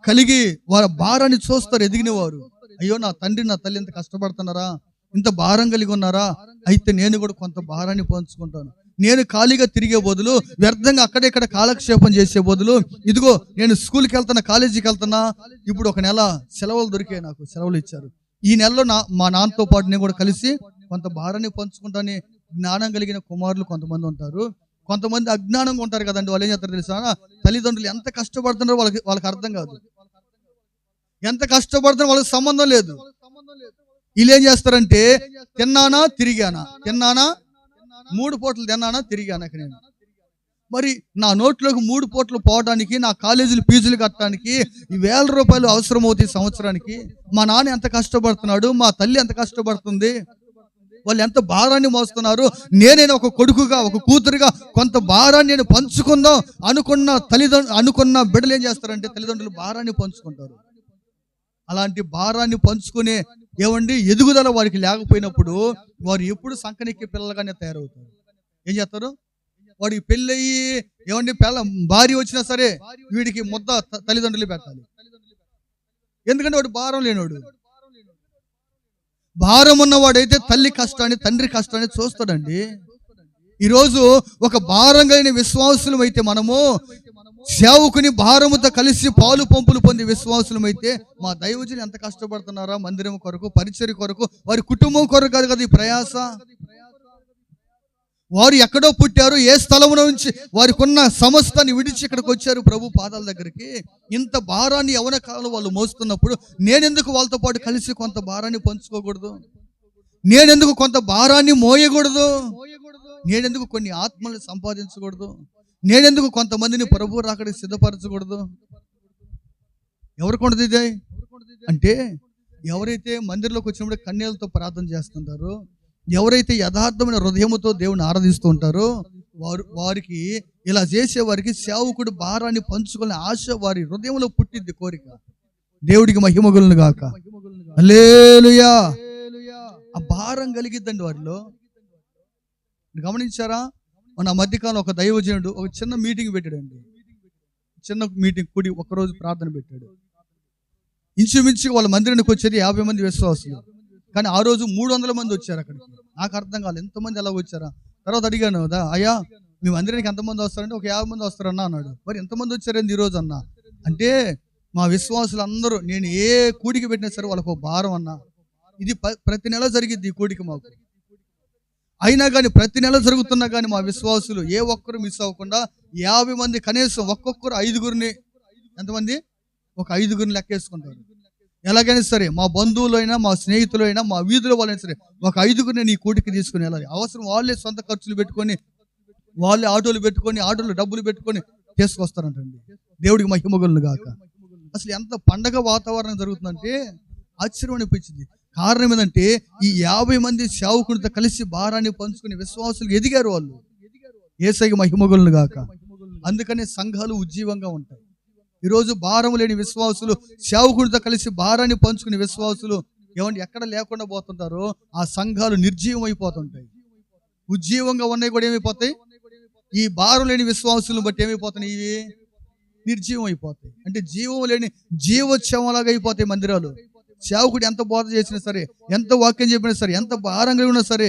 కలిగి వారి భారాన్ని చూస్తారు. ఎదిగిన వారు, అయ్యో నా తండ్రి నా తల్లి ఎంత కష్టపడుతున్నారా, ఇంత భారం కలిగి ఉన్నారా, అయితే నేను కూడా కొంత భారాన్ని పంచుకుంటాను. నేను ఖాళీగా తిరిగే బదులు, వ్యర్థంగా అక్కడెక్కడ కాలక్షేపం చేసే బదులు, ఇదిగో నేను స్కూల్కి వెళ్తున్నా, కాలేజీకి వెళ్తున్నా, ఇప్పుడు ఒక నెల సెలవులు దొరికాయి, నాకు సెలవులు ఇచ్చారు, ఈ నెలలో మా నాన్నతో పాటు నేను కూడా కలిసి కొంత భారాన్ని పంచుకుంటానే జ్ఞానం కలిగిన కుమారులు కొంతమంది ఉంటారు. కొంతమంది అజ్ఞానంగా ఉంటారు కదండి. వాళ్ళు ఏం చేస్తారు తెలుసా, తల్లిదండ్రులు ఎంత కష్టపడుతున్నారో వాళ్ళకి అర్థం కాదు, ఎంత కష్టపడుతున్నారో వాళ్ళకి సంబంధం లేదు. వీళ్ళు ఏం చేస్తారంటే తిన్నానా తిరిగానా, 3 పూటలు తిన్నానా తిరిగానా. నేను మరి నా నోట్లోకి 3 పూటలు పోవడానికి, నా కాలేజీలు ఫీజులు కట్టడానికి 1000 రూపాయలు అవసరం అవుతాయి సంవత్సరానికి. మా నాన్న ఎంత కష్టపడుతున్నాడు, మా తల్లి ఎంత కష్టపడుతుంది, వాళ్ళు ఎంత భారాన్ని మోస్తున్నారు. నేనైనా ఒక కొడుకుగా, ఒక కూతురుగా కొంత భారాన్ని నేను పంచుకుందాం అనుకున్న బిడ్డలు ఏం చేస్తారంటే తల్లిదండ్రులు భారాన్ని పంచుకుంటారు. అలాంటి భారాన్ని పంచుకునే ఏమండి ఎదుగుదల వారికి లేకపోయినప్పుడు వారు ఎప్పుడు సంకనెక్కే పిల్లలుగానే తయారవుతారు. ఏం చేస్తారు, వాడికి పెళ్ళయి ఏమండి భార్య వచ్చినా సరే వీడికి ముద్ద తల్లిదండ్రులు పెట్టాలి. ఎందుకంటే వాడు భారం లేనివాడు. భారం ఉన్నవాడైతే తల్లి కష్టాన్ని, తండ్రి కష్టాన్ని చూస్తాడండి. ఈరోజు ఒక భారం కలిగిన విశ్వాసులం అయితే, మనము సేవకుని భారముతో కలిసి పాలు పంపులు పొంది విశ్వాసులం అయితే, మా దైవజనులు ఎంత కష్టపడుతున్నారా మందిరం కొరకు, పరిచర్య కొరకు, వారి కుటుంబం కొరకు కాదు కదా ఈ ప్రయాస. వారు ఎక్కడో పుట్టారు, ఏ స్థలం నుంచి వారికి ఉన్న సమస్తాన్ని విడిచి ఇక్కడికి వచ్చారు ప్రభు పాదాల దగ్గరికి. ఇంత భారాన్ని యవన కాలంలో వాళ్ళు మోస్తున్నప్పుడు నేనెందుకు వాళ్ళతో పాటు కలిసి కొంత భారాన్ని పంచుకోకూడదు? నేనెందుకు కొంత భారాన్ని మోయకూడదు? నేనెందుకు కొన్ని ఆత్మల్ని సంపాదించకూడదు? నేనెందుకు కొంతమందిని ప్రభు రాకడికి సిద్ధపరచకూడదు? ఎవరికి ఉండదు ఇదే అంటే, ఎవరైతే మందిరంలోకి వచ్చినప్పుడు కన్నీళ్లతో ప్రార్థన చేస్తుంటారో, ఎవరైతే యథార్థమైన హృదయముతో దేవుని ఆరాధిస్తూ ఉంటారో వారికి ఇలా చేసే వారికి సేవకుడు భారాన్ని పంచుకునే ఆశ వారి హృదయంలో పుట్టింది, కోరిక. దేవుడికి మహిమ కలుగును గాక. హల్లెలూయా. ఆ భారం కలిగిద్దండి వారిలో. గమనించారా? మన మధ్యకాలం ఒక దైవజనుడు ఒక చిన్న మీటింగ్ పెట్టాడండి. చిన్న మీటింగ్ కూడి ఒకరోజు ప్రార్థన పెట్టాడు. ఇంచుమించుగా వాళ్ళ మందిరానికి వచ్చేది 50 మంది విశ్వాసులు. కానీ ఆ రోజు 300 మంది వచ్చారు అక్కడికి. నాకు అర్థం కాలేదు ఎంతమంది ఎలా వచ్చారా. తర్వాత అడిగాను కదా, అయ్యా మీ మందిరానికి ఎంతమంది వస్తారంటే ఒక 50 మంది వస్తారన్నా అన్నాడు. మరి ఎంతమంది వచ్చారండి ఈరోజు అన్నా అంటే, మా విశ్వాసులు అందరూ నేను ఏ కూడికి పెట్టినా సరే వాళ్ళకు భారం అన్నా. ఇది ప్రతి నెల జరిగిద్ది ఈ కూడిక మాకు. అయినా కానీ ప్రతి నెల జరుగుతున్నా కానీ మా విశ్వాసులు ఏ ఒక్కరు మిస్ అవ్వకుండా 50 మంది కనీసం ఒక్కొక్కరు 5గురిని, ఎంతమంది, ఒక 5గురిని లెక్కేసుకుంటారు. ఎలాగైనా సరే మా బంధువులైనా మా స్నేహితులైనా మా వీధిలో వాళ్ళైనా సరే ఒక 5గురిని నీ కూటికి తీసుకుని వెళ్ళాలి. అవసరం వాళ్ళే సొంత ఖర్చులు పెట్టుకొని, వాళ్ళే ఆటోలు పెట్టుకొని, ఆటోలు డబ్బులు పెట్టుకొని తీసుకొస్తారంటండి. దేవుడికి మహిమ కలుగును గాక. అసలు ఎంత పండగ వాతావరణం జరుగుతుందంటే ఆశ్చర్యం అనిపించింది. కారణం ఏంటంటే ఈ 50 మంది సేవకునితో కలిసి భారాన్ని పంచుకుని విశ్వాసులు ఎదిగారు. వాళ్ళు యేసయ్యకి మహిమ కలుగును గాక. అందుకనే సంఘాలు ఉజ్జీవంగా ఉంటాయి. ఈరోజు భారం లేని విశ్వాసులు సేవకునితో కలిసి భారాన్ని పంచుకునే విశ్వాసులు ఏమంటే ఎక్కడ లేకుండా పోతుంటారో ఆ సంఘాలు నిర్జీవం అయిపోతుంటాయి. ఉజ్జీవంగా ఉన్నాయి కూడా ఏమైపోతాయి, ఈ భారం లేని విశ్వాసులను బట్టి ఏమైపోతున్నాయి, ఇవి నిర్జీవం అయిపోతాయి. అంటే జీవం లేని జీవోత్సవంలాగా అయిపోతాయి మందిరాలు. సేవకుడు ఎంత బోధ చేసినా సరే, ఎంత వాక్యం చెప్పినా సరే, ఎంత భారంగా ఉన్నా సరే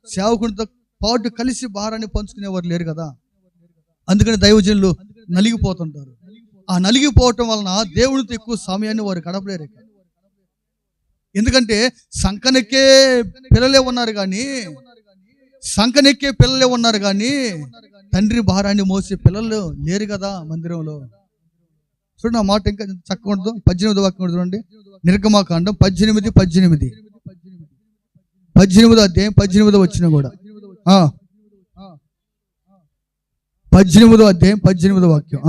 సేవకుడితో పాటు కలిసి భారాన్ని పంచుకునేవారు లేరు కదా. అందుకని దైవజనులు నలిగిపోతుంటారు. ఆ నలిగిపోవటం వలన దేవుడితో ఎక్కువ సమయాన్ని వారు గడపలేరు. ఎందుకంటే సంకనెక్కే పిల్లలే ఉన్నారు కానీ తండ్రి భారాన్ని మోసే పిల్లలు లేరు కదా మందిరంలో. చూడండి ఆ మాట ఇంకా చక్కగా ఉండదు. 18వ వాక్యం చూడండి, నిర్గమాకాండం 18 అధ్యాయం 18వ వచనం కూడా 18వ అధ్యాయం 18వ వాక్యం.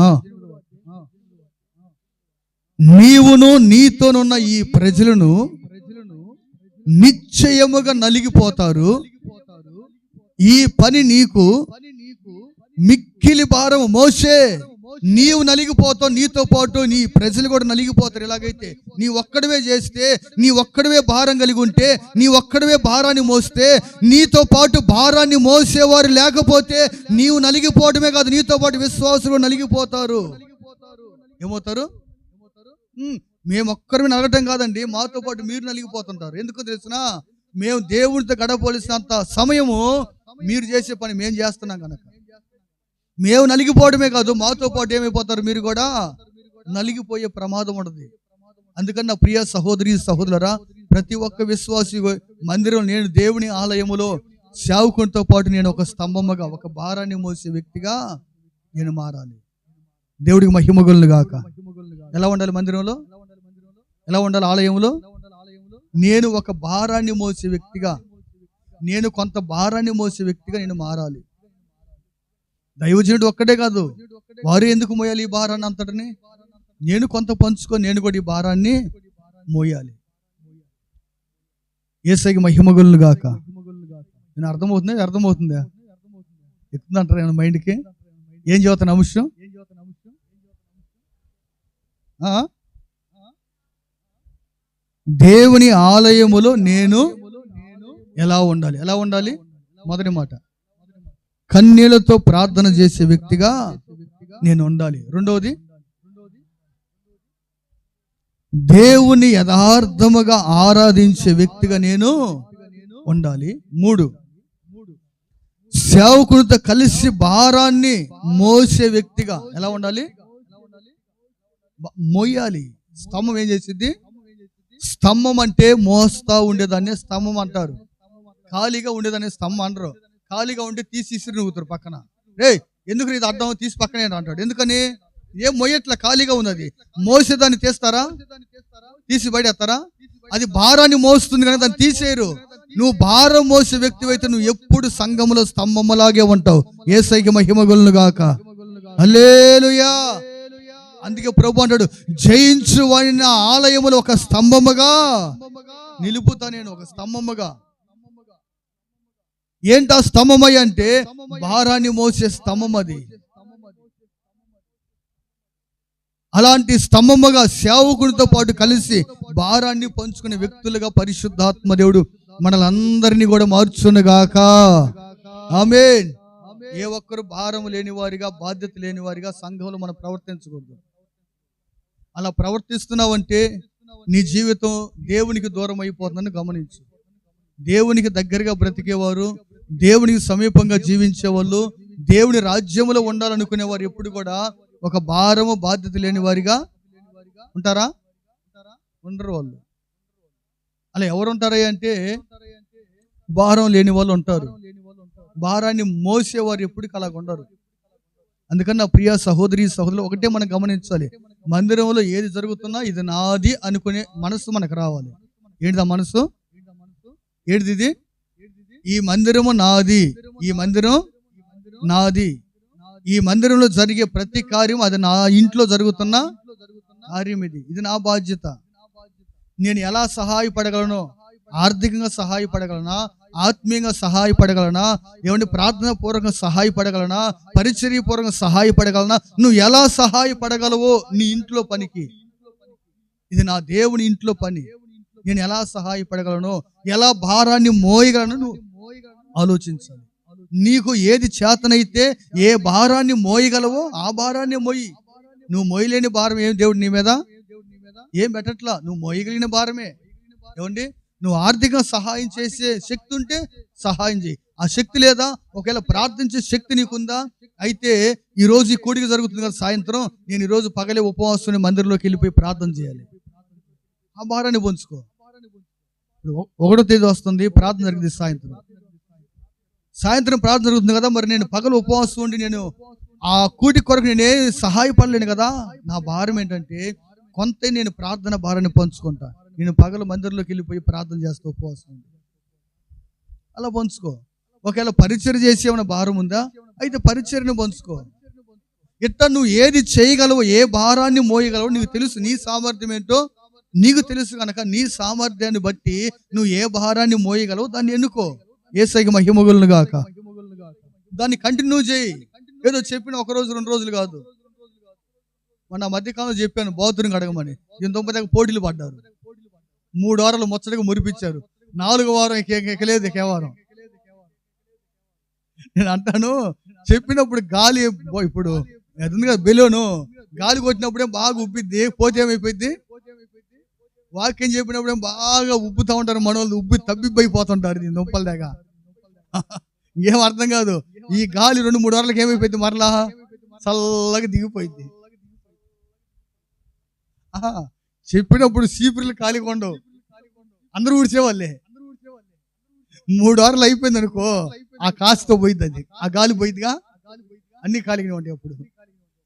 నీవును నీతోనున్న ఈ ప్రజలను నిశ్చయముగా నలిగిపోతారు. ఈ పని నీకు మిక్కిలి భారం. మోషే నీవు నలిగిపోతావు, నీతో పాటు నీ ప్రజలు కూడా నలిగిపోతారు. ఎలాగైతే నీ ఒక్కడవే చేస్తే, నీ ఒక్కడవే భారం కలిగి ఉంటే, నీ ఒక్కడవే భారాన్ని మోస్తే, నీతో పాటు భారాన్ని మోసేవారు లేకపోతే నీవు నలిగిపోవడమే కాదు, నీతో పాటు విశ్వాసులు నలిగిపోతారు. ఏమవుతారు? మేమొక్కరిని నలగటం కాదండి, మాతో పాటు మీరు నలిగిపోతుంటారు. ఎందుకు తెలిసినా, మేము దేవుడితో గడపవలసినంత సమయము మీరు చేసే పని మేము చేస్తున్నాం కనుక మేము నలిగిపోవడమే కాదు, మాతో పాటు ఏమైపోతారు, మీరు కూడా నలిగిపోయే ప్రమాదం ఉండదు. అందుకని నా ప్రియ సహోదరి సహోదరులారా, ప్రతి ఒక్క విశ్వాసి మందిరం, నేను దేవుని ఆలయములో సేవకునితో పాటు నేను ఒక స్తంభముగా, ఒక భారాన్ని మోసే వ్యక్తిగా నేను మారాలి. దేవుడికి మహిమ కలుగును గాక. ఎలా ఉండాలి మందిరంలో, ఎలా ఉండాలి ఆలయంలో? నేను ఒక భారాన్ని మోసే వ్యక్తిగా, నేను కొంత భారాన్ని మోసే వ్యక్తిగా నేను మారాలి. దైవజనుడు ఒక్కడే కాదు, వారు ఎందుకు మోయాలి ఈ భారాన్ని అంతటిని? నేను కొంత పంచుకొని నేను కూడా ఈ భారాన్ని మోయాలి. యేసయ్యకి మహిమ కలుగును గాక. నేను అర్థమవుతుందా? ఎక్కుతుందంటారా నేను మైండ్కి? ఏం చదువుతాను అంశం? దేవుని ఆలయములో నేను ఎలా ఉండాలి? మొదటి మాట, కన్నీళ్లతో ప్రార్థన చేసే వ్యక్తిగా నేను ఉండాలి. రెండవది, దేవుని యథార్థముగా ఆరాధించే వ్యక్తిగా నేను ఉండాలి. 3, సేవకుడితో కలిసి భారాన్ని మోసే వ్యక్తిగా ఎలా ఉండాలి? మోయాలి. స్తంభం ఏం చేసింది? స్తంభం అంటే మోస్తా ఉండేదాన్ని స్తంభం అంటారు. ఖాళీగా ఉండేదాన్ని స్తంభం అనరు. ఖాళీగా ఉంటే తీసి ఇసిరి నవ్వుతారు పక్కన. రే ఎందుకు ఇది అడ్డం, తీసి పక్కనే అంటాడు. ఎందుకని? ఏం మొయ్యట్లా, ఖాళీగా ఉన్నది. మోసేదాన్ని తీస్తారా? తీసి బయటేస్తారా? అది భారాన్ని మోస్తుంది కానీ దాన్ని తీసేయరు. నువ్వు భారం మోసే వ్యక్తి అయితే నువ్వు ఎప్పుడు సంఘములో స్తంభములాగే ఉంటావు. యేసయ్యకి మహిమ కలుగును గాక. హల్లెలూయా. అందుకే ప్రభు అంటాడు, జయించు వాడిని ఆలయములో ఒక స్తంభముగా నిలుపుతా నేను, ఒక స్తంభముగా. ఏంటా స్తంభమయ్య అంటే భారాన్ని మోసే స్తంభం అది. అలాంటి స్తంభముగా సేవకునితో పాటు కలిసి భారాన్ని పంచుకునే వ్యక్తులుగా పరిశుద్ధాత్మ దేవుడు మనలందరినీ కూడా మార్చునుగాక. ఆమేన్. ఏ ఒక్కరు భారం లేని వారిగా, బాధ్యత లేని వారిగా సంఘంలో మనం ప్రవర్తించకూడదు. అలా ప్రవర్తిస్తున్నావంటే నీ జీవితం దేవునికి దూరం అయిపోతుందని గమనించు. దేవునికి దగ్గరగా బ్రతికేవారు, దేవునికి సమీపంగా జీవించేవాళ్ళు, దేవుని రాజ్యంలో ఉండాలనుకునే వారు ఎప్పుడు కూడా ఒక భారము బాధ్యత లేని వారిగా ఉంటారా? ఉండరు వాళ్ళు. అలా ఎవరు ఉంటారు అంటే భారం లేని వాళ్ళు ఉంటారు. భారాన్ని మోసేవారు ఎప్పటికీ అలాగ ఉండరు. అందుకని నా ప్రియ సహోదరి సహోదరులు ఒకటే మనం గమనించాలి, మందిరంలో ఏది జరుగుతున్నా ఇది నాది అనుకునే మనసు మనకు రావాలి. ఏంటిదా మనసు? ఏంటిది ఇది? ఈ మందిరము నాది, ఈ మందిరం నాది, ఈ మందిరంలో జరిగే ప్రతి కార్యం అది నా ఇంట్లో జరుగుతున్న కార్యం, ఇది నా బాధ్యత. నేను ఎలా సహాయపడగలను? ఆర్థికంగా సహాయపడగలనా? ఆత్మీయంగా సహాయపడగలనా? ఏమంటే ప్రార్థనా పూర్వకంగా సహాయపడగలనా? పరిచర్యపూర్వకంగా సహాయపడగలనా? నువ్వు ఎలా సహాయపడగలవో నీ ఇంట్లో పనికి, ఇది నా దేవుని ఇంట్లో పని, నేను ఎలా సహాయపడగలను, ఎలా భారాన్ని మోయగలను నువ్వు ఆలోచించాలి. నీకు ఏది చేతనైతే, ఏ భారాన్ని మోయగలవో ఆ భారాన్ని మోయి. నువ్వు మోయలేని భారం ఏం దేవుడు నీ మీద ఏం పెట్టట్లా, నువ్వు మోయగలిగిన భారమే. ఏమండి, నువ్వు ఆర్థికంగా సహాయం చేసే శక్తి ఉంటే సహాయం చేయి. ఆ శక్తి లేదా, ఒకవేళ ప్రార్థించే శక్తి నీకుందా, అయితే ఈరోజు ఈ కూడిక జరుగుతుంది కదా సాయంత్రం, నేను ఈరోజు పగలే ఉపవాసం మందిరంలోకి వెళ్ళిపోయి ప్రార్థన చేయాలి. ఆ భారాన్ని పంచుకో. 1వ తేదీ వస్తుంది, ప్రార్థన జరిగింది సాయంత్రం ప్రార్థన జరుగుతుంది కదా, మరి నేను పగలు ఉపవాసం ఉండి నేను ఆ కూటి కొరకు నేనే సహాయపడలేను కదా. నా భారం ఏంటంటే కొంత నేను ప్రార్థన భారాన్ని పంచుకుంటా. నేను పగలు మందిరంలోకి వెళ్ళిపోయి ప్రార్థన చేస్తా ఉపవాసం ఉండి, అలా పంచుకో. ఒకవేళ పరిచర్య చేసే ఏమైనా భారం ఉందా, అయితే పరిచర్యను పంచుకో. ఇట్లా నువ్వు ఏది చేయగలవో, ఏ భారాన్ని మోయగలవో నీకు తెలుసు. నీ సామర్థ్యం ఏంటో నీకు తెలుసు కనుక నీ సామర్థ్యాన్ని బట్టి నువ్వు ఏ భారాన్ని మోయగలవో దాన్ని ఎన్నుకో. యేసయ్యకి మహిమ కలుగును గాక. దాన్ని కంటిన్యూ చేయి. ఏదో చెప్పిన 1 రోజు 2 రోజులు కాదు. మొన్న మధ్యకాలంలో చెప్పాను బౌద్ధుని అడగమని, దీని 90 పోటీలు పడ్డారు. 3 వారాలు ముచ్చటగా మురిపించారు. 4వ వారం ఎక్కలేదు, వారం. నేను అంటాను, చెప్పినప్పుడు గాలి ఇప్పుడు అది కదా బెలూను, గాలి కొట్టినప్పుడే బాగా ఉబ్బిద్ది, పోతే ఏమైపోయింది? వాక్యం చెప్పినప్పుడే బాగా ఉబ్బుతూ ఉంటారు మనోళ్ళు, ఉబ్బి తబ్బిబ్బైపోతుంటారు. దీని దుంపల దాకా ఏం అర్థం కాదు. ఈ గాలి 2-3 వారాలకు ఏమైపోయింది? మరలా చల్లగా దిగిపోయింది. చెప్పినప్పుడు సీపుర్లు ఖాళీగా ఉండవు, అందరూ ఊడ్చేవాళ్ళే. 3 వారాలు అయిపోయింది అనుకో, ఆ కాసుతో పోయింది, అది ఆ గాలి పోయిందిగా, అన్ని ఖాళీగానే ఉంటాయి. అప్పుడు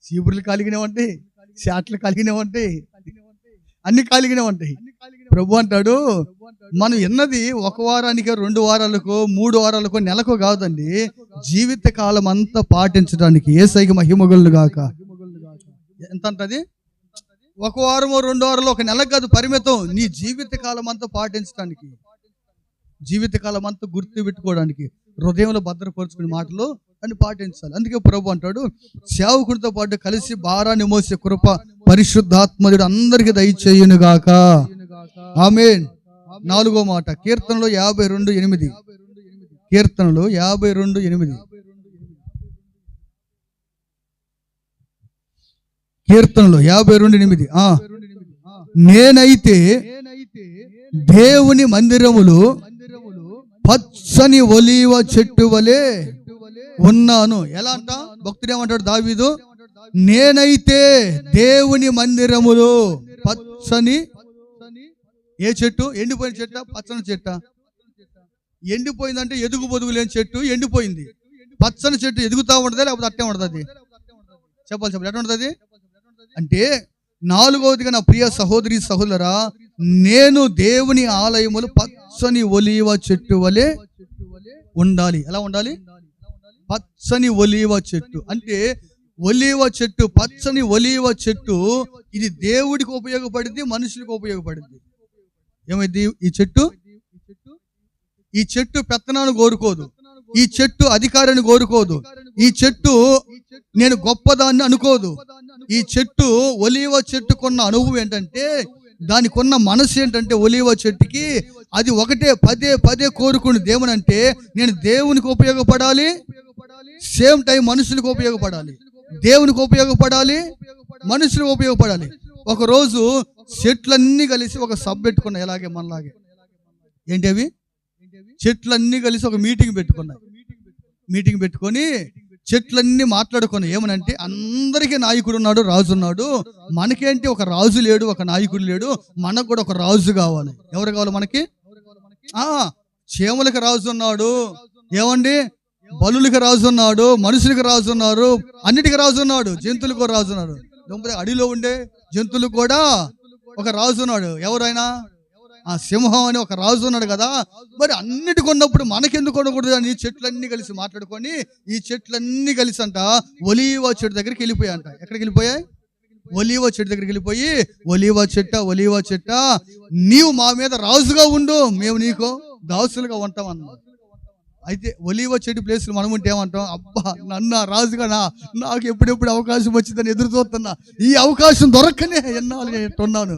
సీపుర్లు ఖాళీగానే ఉంటాయి, షాట్లు ఖాళీగానే ఉంటాయి, అన్ని ఖాళీగానే ఉంటాయి. ప్రభు అంటాడు, మనం ఎన్నది 1 వారానికో 2 వారాలకో 3 వారాలకో నెలకో కాదండి, జీవిత కాలం అంతా పాటించడానికి. యేసయ్యకి మహిమ కలుగును గాక. ఎంత అంటది? 1 వారమో 2 వారాలు, 1 నెలకు కాదు పరిమితం. నీ జీవిత కాలం అంతా పాటించడానికి, జీవితకాలం అంతా గుర్తు పెట్టుకోవడానికి, హృదయంలో భద్రపరుచుకునే మాటలు అని పాటించాలి. అందుకే ప్రభు అంటాడు, సేవకుడితో పాటు కలిసి భారాన్ని మోసే కృప పరిశుద్ధాత్మడు అందరికీ దయచేయును గాక. ఆమేన్. 4వ మాట కీర్తనలో 52:8. కీర్తనలో 52:8. కీర్తనలో 52:8. నేనైతే దేవుని మందిరములు పచ్చని ఒలీవ చెట్టు వలె ఉన్నాను. ఎలా అంట? భక్తుడు ఏమంటాడు దావీదు? నేనైతే దేవుని మందిరములో పచ్చని, ఏ చెట్టు? ఎండిపోయిన చెట్ట, పచ్చని చెట్ట? ఎండిపోయిందంటే ఎదుగు బొదుగు లేని చెట్టు ఎండిపోయింది. పచ్చని చెట్టు ఎదుగుతా ఉంటుందా లేకపోతే అట్టే ఉంటుంది? చెప్పాలి ఎట్లా ఉంటుంది అంటే, 4వదిగా నా ప్రియ సహోదరి సహోదరా, నేను దేవుని ఆలయములు పచ్చని ఒలీవ చెట్టు వలె ఉండాలి. ఎలా ఉండాలి? పచ్చని ఒలీవ చెట్టు అంటే, ఒలీవ చెట్టు, పచ్చని ఒలీవ చెట్టు, ఇది దేవుడికి ఉపయోగపడింది, మనుషులకు ఉపయోగపడింది. ఏమైంది? ఈ చెట్టు పెత్తనాన్ని కోరుకోదు, ఈ చెట్టు అధికారాన్ని కోరుకోదు, ఈ చెట్టు నేను గొప్పదాన్ని అనుకోదు. ఈ చెట్టు, ఒలీవ చెట్టుకున్న అనుభవం ఏంటంటే, దానికి ఉన్న మనసు ఏంటంటే, ఒలీవ చెట్టుకి అది ఒకటే పదే పదే కోరుకుని దేవుని అంటే, నేను దేవునికి ఉపయోగపడాలి, సేమ్ టైం మనుషులకు ఉపయోగపడాలి, దేవునికి ఉపయోగపడాలి, మనుషులకు ఉపయోగపడాలి. ఒకరోజు చెట్లన్నీ కలిసి ఒక సభ పెట్టుకున్నాయి. ఎలాగే మనలాగే ఏంటి అవి? చెట్లన్నీ కలిసి ఒక మీటింగ్ పెట్టుకున్నాయి. మీటింగ్ పెట్టుకొని చెట్లన్నీ మాట్లాడుకున్నాయి. ఏమనంటే, అందరికీ నాయకుడు ఉన్నాడు, రాజు ఉన్నాడు, మనకేంటి ఒక రాజు లేడు, ఒక నాయకుడు లేడు, మనకు కూడా ఒక రాజు కావాలి. ఎవరు కావాలి మనకి? చీమలకు రాజు ఉన్నాడు, ఏమండి బలులకి రాజు ఉన్నాడు, మనుషులకి రాజు ఉన్నారు, అన్నిటికీ రాజు ఉన్నాడు, జంతువులకు రాజు ఉన్నాడు. అడవిలో ఉండే జంతువులకు కూడా ఒక రాజు ఉన్నాడు. ఎవరైనా ఆ సింహం అని ఒక రాజు ఉన్నాడు కదా. మరి అన్నిటికి ఉన్నప్పుడు మనకెందుకు ఉండకూడదు అని చెట్లన్నీ కలిసి మాట్లాడుకొని ఈ చెట్లన్నీ కలిసి అంట ఒలీవ చెట్టు దగ్గరికి వెళ్ళిపోయాయంట. ఎక్కడికి వెళ్ళిపోయాయి? ఒలీవ చెట్టు దగ్గరికి వెళ్ళిపోయి, ఒలీవ చెట్ట నీవు మా మీద రాజుగా ఉండు, మేము నీకు దాసులుగా ఉంటాం అన్నాం. అయితే ఒలీవ చెట్టు ప్లేస్లో మనం ఉంటే ఏమంటాం? అబ్బా నన్ను రాజుగా నాకు ఎప్పుడెప్పుడు అవకాశం వచ్చిందని ఎదురు చూస్తున్నా, ఈ అవకాశం దొరకనే ఎన్నాళ్ళు ఉన్నాను,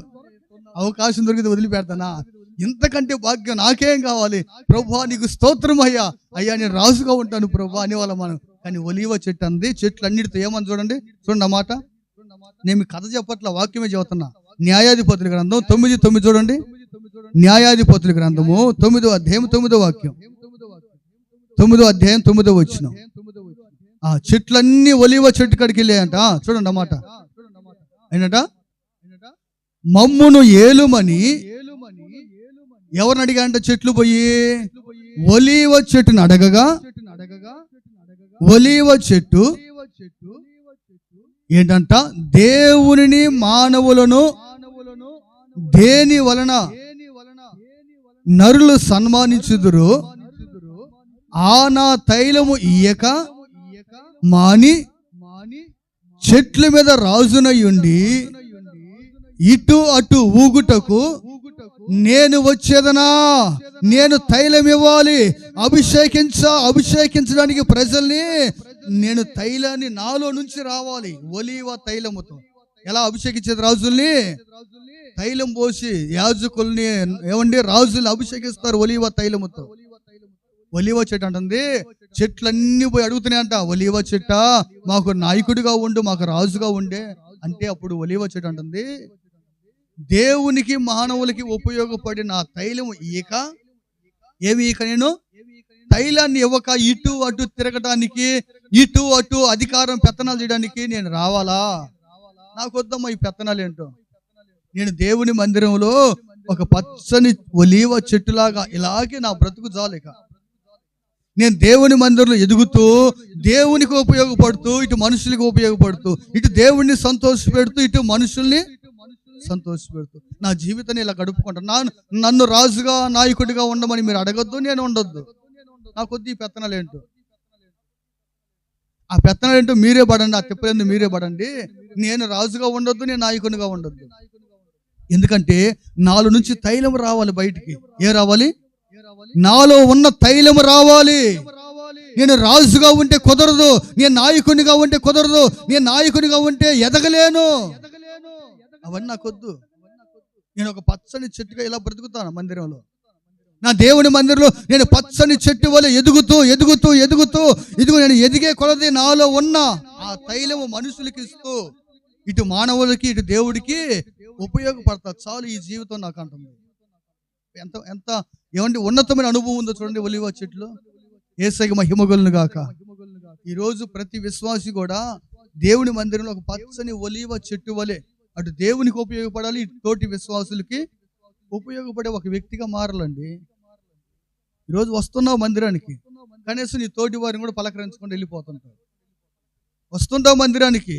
అవకాశం దొరికితే వదిలిపెడతానా? ఇంతకంటే భాగ్యం నాకేం కావాలి? ప్రభువా నీకు స్తోత్రం అయ్యా, నేను రాజుగా ఉంటాను ప్రభువా అనేవాళ్ళం మనం. కానీ ఒలీవ చెట్టు అంది చెట్లు అన్నిటితో ఏమని చూడండి అన్నమాట. నేను కథ చెప్పట్ల, వాక్యమే చెబుతున్నా. న్యాయాధిపతుల గ్రంథం 9:9 చూడండి. న్యాయాధిపతుల గ్రంథము 9వ అధ్యాయం 9వ వాక్యం, 9వ అధ్యాయం 9వ వచనం. చెట్లన్నీ ఒలీవ చెట్టు కాడికి వెళ్ళాయంట. చూడండి అన్నమాట. అయినట మమ్మును ఏలుమని ఎవరిని అడిగాంట? చెట్లు పోయి ఒలీవ చెట్టును అడగగా, ఒలీవ చెట్టు ఏంటంట? దేవునిని మానవులను దేని వలన నరులు సన్మానించుదురు, నా తైలము ఇయ్యక మాని చెట్ల మీద రాజునయుండి ఇటు అటు ఊగుటకు నేను వచ్చేదనా? నేను తైలం ఇవ్వాలి, అభిషేకించడానికి ప్రజల్ని నేను తైలాన్ని నాలో నుంచి రావాలి ఒలీవ తైలముతో. ఎలా అభిషేకించేది? రాజుల్ని తైలం పోసి, యాజకుల్ని ఏమండి రాజుల్ని అభిషేకిస్తారు ఒలీవ తైలముతో. ఒలీవ చెట్టు అంటుంది, చెట్లన్నీ పోయి అడుగుతున్నాయి అంట, ఒలీవ చెట్ట మాకు నాయకుడిగా ఉండు, మాకు రాజుగా ఉండే అంటే. అప్పుడు ఒలీవ చెట్టు అంటుంది, దేవునికి మానవులకి ఉపయోగపడిన తైలం ఇక ఏమి ఇక నేను తైలాన్ని ఇవ్వక ఇటు అటు తిరగడానికి, ఇటు అటు అధికారం పెత్తనాలు చేయడానికి నేను రావాలా? నాకు వద్దమ్మా ఈ పెత్తనాలు ఏంటో. నేను దేవుని మందిరంలో ఒక పచ్చని ఒలీవ చెట్టులాగా ఇలాగే నా బ్రతుకు జాలిక. నేను దేవుని మందిరంలో ఎదుగుతూ, దేవునికి ఉపయోగపడుతూ, ఇటు మనుషులకి ఉపయోగపడుతూ, ఇటు దేవుడిని సంతోషపెడుతూ, ఇటు మనుషుల్ని సంతోషపెడుతూ నా జీవితాన్ని ఇలా గడుపుకుంటాను. నన్ను రాజుగా నాయకుడిగా ఉండమని మీరు అడగద్దు, నేను ఉండొద్దు. నాకు వద్దు ఈ పెత్తనాలు ఏంటో. ఆ పెత్తనాలు ఏంటో మీరే పడండి, ఆ తిప్పలేందు మీరే పడండి. నేను రాజుగా ఉండొద్దు, నేను నాయకునిగా ఉండొద్దు. ఎందుకంటే నాలో నుంచి తైలం రావాలి బయటికి. ఏ రావాలి? నాలో ఉన్న తైలం రావాలి. నేను రాజుగా ఉంటే కుదరదు, నేను నాయకునిగా ఉంటే కుదరదు, నేను నాయకునిగా ఉంటే ఎదగలేను. అవన్నీ నాకొద్దు. నేను ఒక పచ్చని చెట్టుగా ఇలా బ్రతుకుతాను మందిరంలో. నా దేవుని మందిరంలో నేను పచ్చని చెట్టు వల్ల ఎదుగుతూ ఎదుగుతూ ఎదుగుతూ ఇదిగో నేను ఎదిగే కొలది నాలో ఉన్న ఆ తైలము మనుషులకి ఇస్తూ, ఇటు మానవులకి ఇటు దేవుడికి ఉపయోగపడతా చాలు ఈ జీవితం నాకు అంటుంది. ఎంత ఎంత ఏమంటే ఉన్నతమైన అనుభవం ఉందో చూడండి ఒలీవ చెట్లు. యేసయ్యకి మహిమ కలుగును గాక. ఈరోజు ప్రతి విశ్వాసి కూడా దేవుని మందిరంలో ఒక పచ్చని ఒలీవ చెట్టు వలె అటు దేవునికి ఉపయోగపడాలి, ఇటు తోటి విశ్వాసులకి ఉపయోగపడే ఒక వ్యక్తిగా మారాలండి. ఈరోజు వస్తున్నావు మందిరానికి, కనీసం నీ తోటి వారిని కూడా పలకరించకుండా వెళ్ళిపోతుంటావు. వస్తుంటావు మందిరానికి,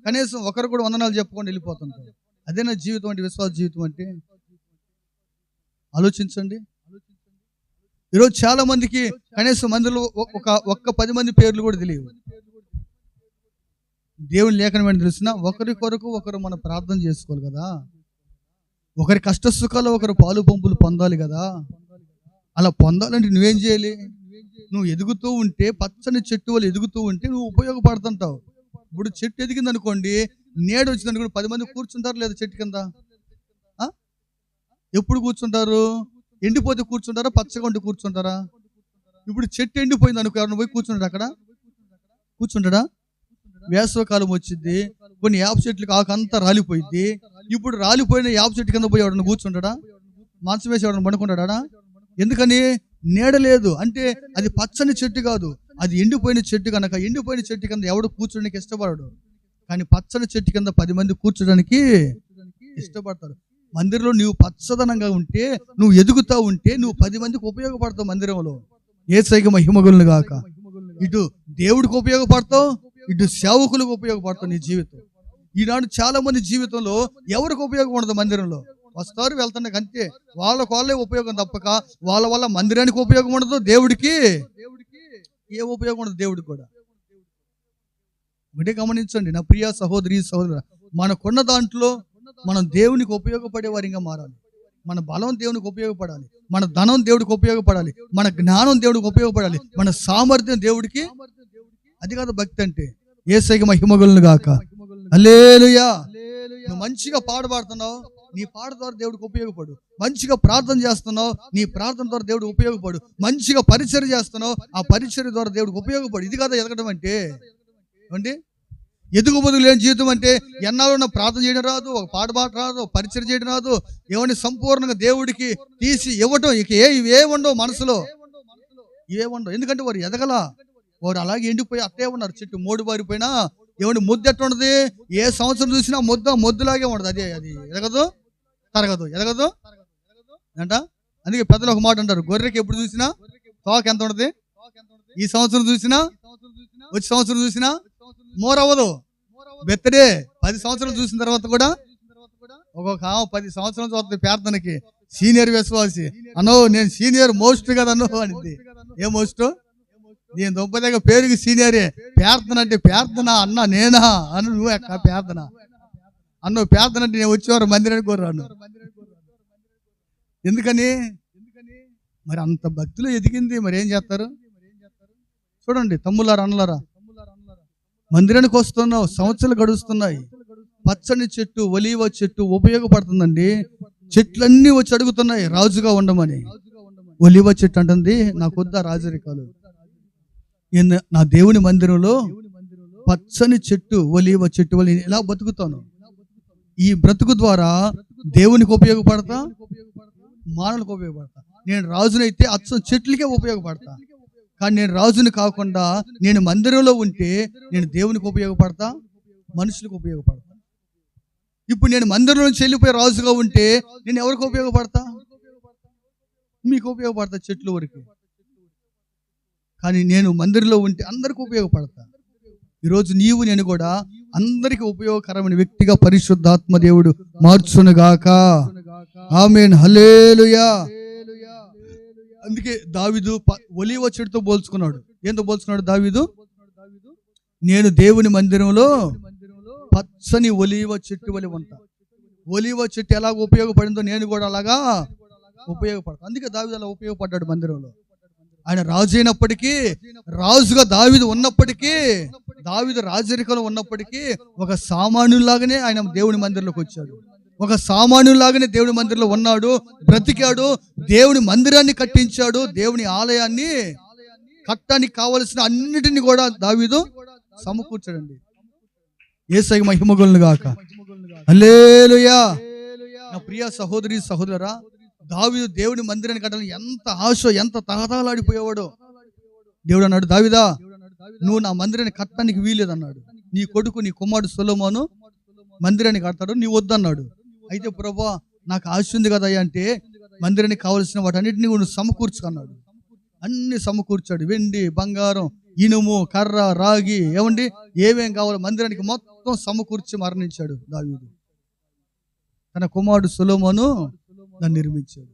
కనీసం ఒకరు కూడా వందనాలు చెప్పుకొని వెళ్ళిపోతుంటావు. అదే నా జీవితం అంటే, విశ్వాస జీవితం అంటే. ఆలోచించండి. ఈరోజు చాలా మందికి కనీసం మందిలో ఒక్క 10 మంది పేర్లు కూడా తెలియవు. దేవుని లేఖనం ఏంటి తెలిసిన? ఒకరి కొరకు ఒకరు మనం ప్రార్థన చేసుకోవాలి కదా. ఒకరి కష్ట సుఖాలు ఒకరు పాలు పంపులు పొందాలి కదా. అలా పొందాలంటే నువ్వేం చేయాలి? నువ్వు ఎదుగుతూ ఉంటే, పచ్చని చెట్టు వల్ల ఎదుగుతూ ఉంటే నువ్వు ఉపయోగపడుతుంటావు. ఇప్పుడు చెట్టు ఎదిగింది అనుకోండి, నీడ వచ్చింది అనుకోండి, 10 మంది కూర్చుంటారు లేదా చెట్టు కింద? ఎప్పుడు కూర్చుంటారు? ఎండిపోతే కూర్చుంటారా, పచ్చగా ఉండి కూర్చుంటారా? ఇప్పుడు చెట్టు ఎండిపోయింది అనుకో, ఎవరిని పోయి కూర్చుంటాడు అక్కడ? కూర్చుంటాడా? వేసవకాలం వచ్చింది, కొన్ని యాప చెట్లకు ఆకంతా రాలిపోయింది. ఇప్పుడు రాలిపోయిన యాప చెట్టు కింద పోయి ఎవడన్నా కూర్చుంటాడా? మంచం వేసి ఎవడన్నా పండుకుంటాడా? ఎందుకని? నీడ లేదు. అంటే అది పచ్చని చెట్టు కాదు, అది ఎండిపోయిన చెట్టు కనుక. ఎండిపోయిన చెట్టు కింద ఎవడు కూర్చోడానికి ఇష్టపడడు, కానీ పచ్చని చెట్టు కింద 10 మంది కూర్చోడానికి ఇష్టపడతారు. మందిరంలో నువ్వు పచ్చదనంగా ఉంటే, నువ్వు ఎదుగుతా ఉంటే, నువ్వు 10 మందికి ఉపయోగపడతావు మందిరంలో. యేసయ్యకి మహిమ కలుగును గాక. ఇటు దేవుడికి ఉపయోగపడతావు, ఇటు సేవకులకు ఉపయోగపడతావు నీ జీవితం. ఈనాడు చాలా మంది జీవితంలో ఎవరికి ఉపయోగపడదు, మందిరంలో వస్తారు వెళ్తానికి అంతే, వాళ్ళే ఉపయోగం తప్పక వాళ్ళ వల్ల మందిరానికి ఉపయోగం ఉండదు, దేవుడికి ఏ ఉపయోగం ఉండదు, దేవుడికి కూడా. ఒకటే గమనించండి నా ప్రియ సహోదరి సహోదరు, మనకున్న దాంట్లో మనం దేవునికి ఉపయోగపడే వారిగా మారాలి. మన బలం దేవునికి ఉపయోగపడాలి, మన ధనం దేవుడికి ఉపయోగపడాలి, మన జ్ఞానం దేవుడికి ఉపయోగపడాలి, మన సామర్థ్యం దేవుడికి. అది కాదు భక్తి అంటే. యేసయ్యకి మహిమ కలుగును గాక. హల్లెలూయా. నువ్వు మంచిగా పాడుతున్నావు, నీ పాట ద్వారా దేవుడికి ఉపయోగపడు. మంచిగా ప్రార్థన చేస్తున్నావు, నీ ప్రార్థన ద్వారా దేవుడికి ఉపయోగపడు. మంచిగా పరిచర్య చేస్తున్నావు, ఆ పరిచర్య ద్వారా దేవుడికి ఉపయోగపడు. ఇది కాదు ఎదగడం అంటే. అంటే ఎదుగుబదులు లేని జీవితం అంటే ఎన్నాళ్ళు ప్రార్థన చేయడం రాదు, ఒక పాట రాదు, పరిచయం చేయడం రాదు, ఏమని సంపూర్ణంగా దేవుడికి తీసి ఇవ్వటం. ఇక ఇవేముండవు మనసులో, ఇవేముండవు. ఎందుకంటే వారు ఎదగల, వారు అలాగే ఎండిపోయి అట్టే ఉన్నారు. చెట్టు మోడు బారిపోయినా ఏమంటే ముద్దు ఎట్లా ఉండదు, ఏ సంవత్సరం చూసినా మొద్దులాగే ఉండదు. అది ఎదగదు, ఎదగదు అంట. అందుకే పెద్దలు ఒక మాట అంటారు, గొర్రెకి ఎప్పుడు చూసినా తోక ఎంత ఉండదు, ఈ సంవత్సరం చూసినా వచ్చే సంవత్సరం చూసినా మోరవ్వదు. బెత్తడే 10 సంవత్సరాలు చూసిన తర్వాత కూడా ఒక్కొక్క 10 సంవత్సరాలు చూస్తుంది ప్రార్థనకి. సీనియర్ విశ్వాసి అనో, నేను సీనియర్ మోస్ట్ కదా అన్నో అనిద్ది. A most? నేను దొంపదేగా పేరుకి సీనియరే. ప్రార్థన అంటే ప్రార్థన అన్నా నేనా అను, నువ్వు ఎక్క ప్రార్థన అన్నో. ప్రార్థన అంటే నేను వచ్చేవారు మందిరానికి కోరాను. ఎందుకని? మరి అంత భక్తిలో ఎదిగింది, మరి ఏం చేస్తారు చూడండి తమ్ములారా అన్నలారా. మందిరానికి వస్తున్నావు, సంవత్సరాలు గడుస్తున్నాయి, పచ్చని చెట్టు ఒలీవ చెట్టు ఉపయోగపడుతుందండి. చెట్లన్నీ వచ్చి అడుగుతున్నాయి రాజుగా ఉండమని. ఒలీవ చెట్టు అంటుంది, నాకు వద్దా రాజరికాలు, నా దేవుని మందిరంలో పచ్చని చెట్టు ఒలీవ చెట్టు వల్ల ఇలా బతుకుతాను. ఈ బ్రతుకు ద్వారా దేవునికి ఉపయోగపడతా, మానవులకు ఉపయోగపడతా. నేను రాజునైతే అచ్చం చెట్లకే ఉపయోగపడతా. కానీ నేను రాజుని కాకుండా నేను మందిరంలో ఉంటే నేను దేవునికి ఉపయోగపడతా, మనుషులకు ఉపయోగపడతా. ఇప్పుడు నేను మందిరంలో నుంచి వెళ్ళిపోయి రాజుగా ఉంటే నేను ఎవరికి ఉపయోగపడతా? మీకు ఉపయోగపడతా, చెట్లు వరకు. కానీ నేను మందిరంలో ఉంటే అందరికి ఉపయోగపడతా. ఈరోజు నీవు నేను కూడా అందరికి ఉపయోగకరమైన వ్యక్తిగా పరిశుద్ధాత్మ దేవుడు మార్చునుగాక. ఆమేన్. హల్లెలూయా. అందుకే దావీదు ఒలీవ చెట్టుతో పోల్చుకున్నాడు. ఏంతో పోల్చుకున్నాడు దావీదు? నేను దేవుని మందిరంలో పచ్చని ఒలీవ చెట్టు వలె ఉంటా. ఒలీవ చెట్టు ఎలాగ ఉపయోగపడిందో నేను కూడా అలాగా ఉపయోగపడతాను. అందుకే దావీదు అలా ఉపయోగపడ్డాడు మందిరంలో. ఆయన రాజు అయినప్పటికీ, రాజుగా దావీదు ఉన్నప్పటికీ, దావీదు రాజరికంలో ఉన్నప్పటికీ ఒక సామాన్యులాగానే ఆయన దేవుని మందిరంలోకి వచ్చాడు. ఒక సామాన్యులాగానే దేవుని మందిరంలో ఉన్నాడు, బ్రతికాడు, దేవుని మందిరాన్ని కట్టించాడు, దేవుని ఆలయాన్ని కట్టడానికి కావలసిన అన్నిటిని కూడా దావీదు సమకూర్చాడండి. యేసయ్యకి మహిమ కలుగును గాక. హల్లెలూయా. నా ప్రియ సహోదరి సహోదరా, దావీదు దేవుని మందిరాన్ని కట్టాలని ఎంత ఆశ, ఎంత తహతహలాడిపోయేవాడో. దేవుడు అన్నాడు, దావీదా నువ్వు నా మందిరాన్ని కట్టడానికి వీలేదన్నాడు. నీ కొడుకు, నీ కుమారుడు సొలొమోను మందిరాన్ని కడతాడు, నీ వద్దన్నాడు. అయితే ప్రభువా నాకు ఆశ ఉంది కదా అంటే మందిరానికి కావలసిన వాటన్నిటిని నువ్వు సమకూర్చుకున్నాడు. అన్ని సమకూర్చాడు. వెండి, బంగారం, ఇనుము, కర్ర, రాగి, ఏమండి ఏమేం కావాలో మందిరానికి మొత్తం సమకూర్చి మరణించాడు దావీదు. తన కుమారుడు సొలొమోను దాన్ని నిర్మించాడు.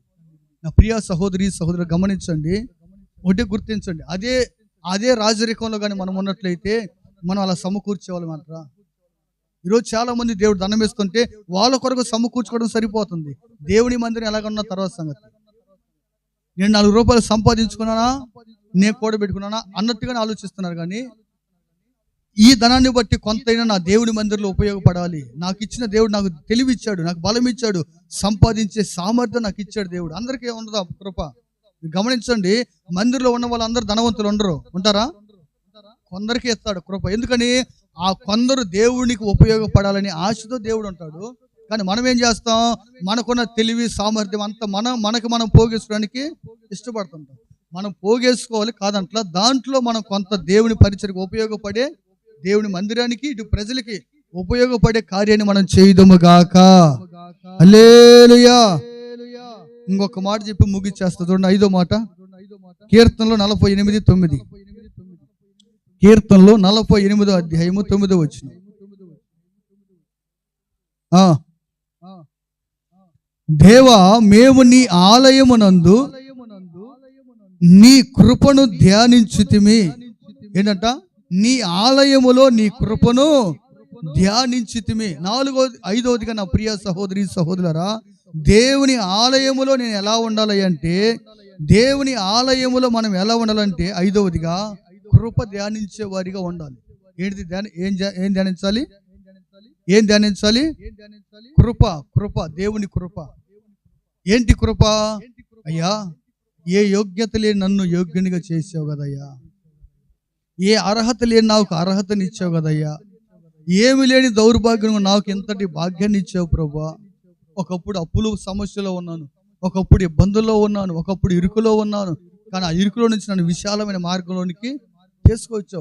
నా ప్రియ సహోదరి సహోదరులు గమనించండి, ఒకటే గుర్తించండి, అదే రాజరికంలో కానీ మనం ఉన్నట్లయితే మనం అలా సమకూర్చేవాళ్ళం అంటారా? ఈరోజు చాలా మంది దేవుడు దండం వేస్తుంటే వాళ్ళ కొరకు సమకూర్చుకోవడం సరిపోతుంది. దేవుని మందిరం ఎలాగన్నా తర్వాత సంగతి. నేను 4 రూపాయలు సంపాదించుకున్నానా, నేను కూడబెట్టుకున్నానా అన్నట్టుగానే ఆలోచిస్తున్నారు. కానీ ఈ ధనాన్ని బట్టి కొంతైనా నా దేవుని మందిరంలో ఉపయోగపడాలి. నాకు ఇచ్చిన దేవుడు నాకు తెలివి ఇచ్చాడు, నాకు బలం ఇచ్చాడు, సంపాదించే సామర్థ్యం నాకు ఇచ్చాడు దేవుడు. అందరికీ ఉండదు ఆ కృప. గమనించండి, మందిరంలో ఉన్న వాళ్ళందరూ ధనవంతులు ఉంటారా? కొందరికి ఇస్తాడు కృప. ఎందుకని? ఆ కొందరు దేవునికి ఉపయోగపడాలని ఆశతో దేవుడు ఉంటాడు. కానీ మనం ఏం చేస్తాం? మనకున్న తెలివి సామర్థ్యం అంతా మనకు మనం పోగేసుకోవడానికి ఇష్టపడుతుంటాం. మనం పోగేసుకోవాలి కాదంట్లా, దాంట్లో మనం కొంత దేవుని పరిచయకు ఉపయోగపడే, దేవుని మందిరానికి, ఇటు ప్రజలకి ఉపయోగపడే కార్యాన్ని మనం చేయుదుము గాక. హల్లెలూయా. ఇంకొక మాట చెప్పి ముగిచ్చేస్తా చూడండి. 5వ మాట కీర్తనలో 48:9. కీర్తనలో 48వ అధ్యాయము 9వ వచనం. దేవా, మేము నీ ఆలయమునందు నీ కృపను ధ్యానించితిమి. ఏంటంట? నీ ఆలయములో నీ కృపను ధ్యానించితిమి. 5వదిగా నా ప్రియ సహోదరి సహోదరులారా, దేవుని ఆలయములో నేను ఎలా ఉండాలి అంటే, దేవుని ఆలయములో మనం ఎలా ఉండాలంటే 5వదిగా కృప ధ్యానించే వారిగా ఉండాలి. ఏంటిది? ఏం ధ్యానించాలి? ఏం ధ్యానించాలి? కృప. కృప, దేవుని కృప. ఏంటి కృప? అయ్యా, ఏ యోగ్యత లేని నన్ను యోగ్యునిగా చేసావు కదయ్యా. ఏ అర్హత లేని నాకు అర్హతని ఇచ్చావు కదయ్యా. ఏమి లేని దౌర్భాగ్యం నాకు ఎంతటి భాగ్యాన్ని ఇచ్చావు ప్రభువా. ఒకప్పుడు అప్పులు సమస్యలో ఉన్నాను, ఒకప్పుడు ఇబ్బందుల్లో ఉన్నాను, ఒకప్పుడు ఇరుకులో ఉన్నాను. కానీ ఆ ఇరుకులో నుంచి నన్ను విశాలమైన మార్గంలోనికి తీసుకొచ్చావు.